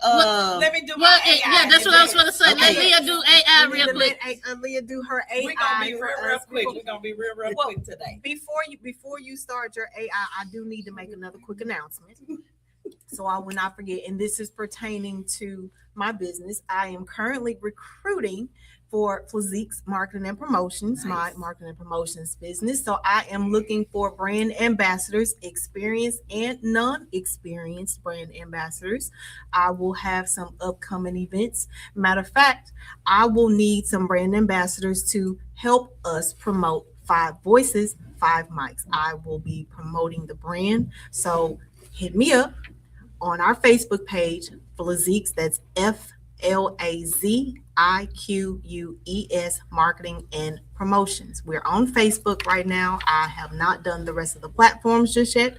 Let me do my Well, AI. yeah, that's what I was going to say. Okay. Let Leah do AI We need real to quick. let Aaliyah do her AI. We're gonna be for real us. quick. We're gonna be real Well, quick today. Before you start your AI, I do need to make another quick announcement. so I will not forget. And this is pertaining to my business. I am currently recruiting for Physique's marketing and promotions, my marketing and promotions business. So I am looking for brand ambassadors, experienced and non-experienced brand ambassadors. I will have some upcoming events. Matter of fact, I will need some brand ambassadors to help us promote 5 Voices, 5 Mics. I will be promoting the brand. So hit me up on our Facebook page, Flaziques, that's FLAZIQUES Marketing and Promotions. We're on Facebook right now. I have not done the rest of the platforms just yet,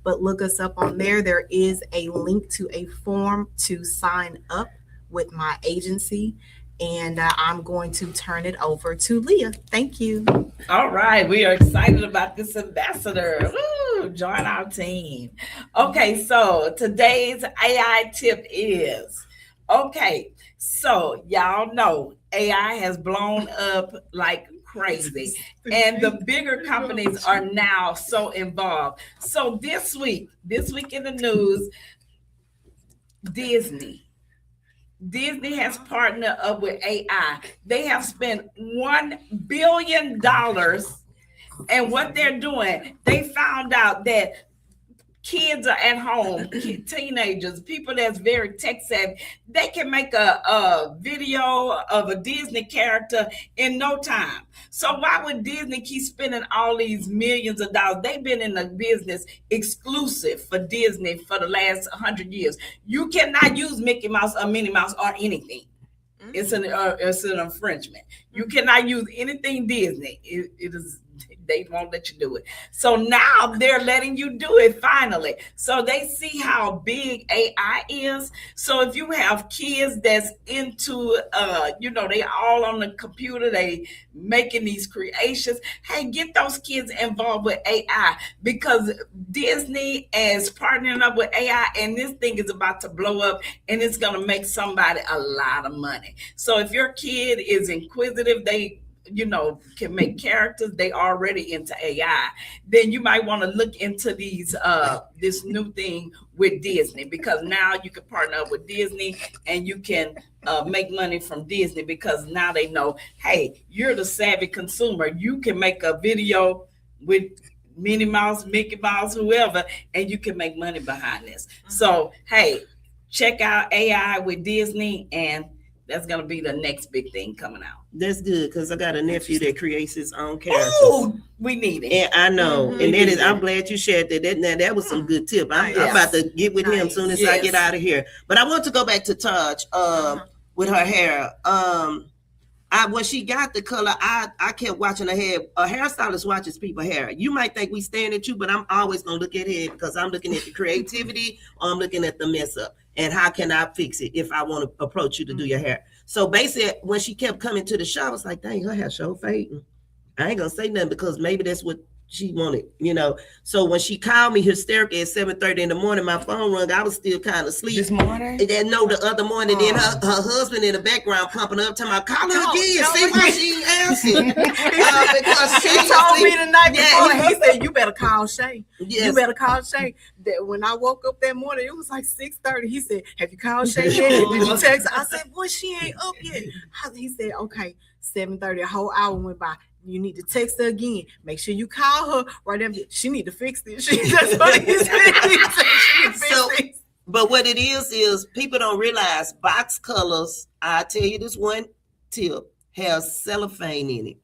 but look us up on there. There is a link to a form to sign up with my agency, and I'm going to turn it over to Leah. Thank you. All right, we are excited about this ambassador. Woo, join our team. Okay, so today's AI tip is, okay, so y'all know AI has blown up like crazy, and the bigger companies are now so involved. So this week in the news, Disney has partnered up with AI. They have spent $1 billion, and what they're doing, they found out that kids are at home, teenagers, people that's very tech savvy, they can make a video of a Disney character in no time. So why would Disney keep spending all these millions of dollars? They've been in the business exclusive for Disney for the last 100 years. You cannot use Mickey Mouse or Minnie Mouse or anything. It's an infringement. You cannot use anything Disney. It is. They won't let you do it. So now they're letting you do it finally. So they see how big AI is. So if you have kids that's into, they all on the computer, they making these creations. Hey, get those kids involved with AI, because Disney is partnering up with AI, and this thing is about to blow up, and it's going to make somebody a lot of money. So if your kid is inquisitive, they can make characters, they already into AI, then you might want to look into these this new thing with Disney, because now you can partner up with Disney and you can make money from Disney, because now they know, hey, you're the savvy consumer. You can make a video with Minnie Mouse, Mickey Mouse, whoever, and you can make money behind this. So, hey, check out AI with Disney, and that's going to be the next big thing coming out. That's good, because I got a nephew that creates his own characters. Oh, we need it. And I know. And that is, I'm glad you shared that. That was some good tip. I'm about to get with him as soon as I get out of here. But I want to go back to Taj with her hair. When she got the color, I kept watching her hair. A hairstylist watches people's hair. You might think we staring at you, but I'm always going to look at it, because I'm looking at the creativity, or I'm looking at the mess up. And how can I fix it if I want to approach you to do your hair? So basically, when she kept coming to the shop, I was like, dang, her hair so fading. I ain't going to say nothing, because maybe that's what she wanted, So when she called me hysterical at 7:30 in the morning, my phone rang. I was still kind of asleep. This morning? And then the other morning, then her husband in the background pumping up, telling me, call her again, see why she ain't answering. Because He told me the night before, he said, you better call Shay. Yes. You better call Shay. That when I woke up that morning, it was like 6:30. He said, have you called Shay yet? Did you text her? I said, boy, she ain't up yet. He said, okay, 7:30, a whole hour went by. You need to text her again. Make sure you call her right after. She need to fix this. That's what he said. He said but what it is people don't realize box colors, I tell you this one tip, has cellophane in it.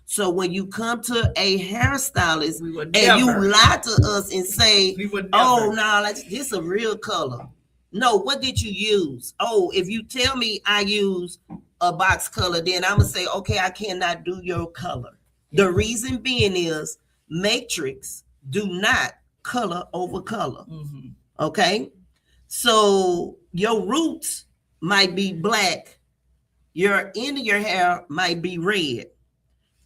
So when you come to a hairstylist and you lie to us and say, oh, no, this is a real color. No, what did you use? Oh, if you tell me I use a box color, then I'm gonna say, okay, I cannot do your color. The reason being is matrix do not color over color. Mm-hmm. Okay, so your roots might be black, your end of your hair might be red,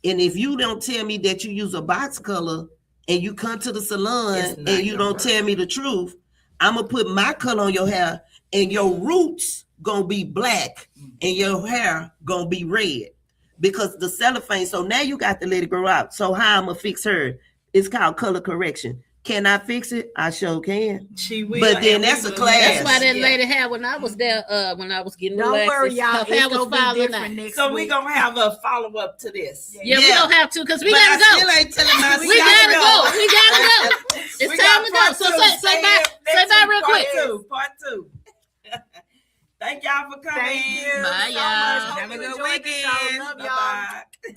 and if you don't tell me that you use a box color and you come to the salon and you don't tell me the truth, I'm gonna put my color on your hair, and your roots gonna be black and your hair gonna be red, because the cellophane. So now you got to let it grow out. So how I'm gonna fix her? It's called color correction. Can I fix it? I sure can. She will. But then and that's we a will- class. That's why that Yeah. lady hair when I was there, when I was getting Don't relaxed, worry, y'all. her It's hair was gonna be falling different out. next So we week. gonna have a follow up to this. Yeah, we Yeah. don't have to because we But gotta I still go. ain't telling my We gotta go. We gotta go. It's We time got to go. part So two. say bye. Next Say bye week, real part quick. two, Part two. Thank y'all for coming. Thank you Bye, so y'all. much. Hope Have a you good enjoyed the show. weekend. Love y'all. Bye-bye.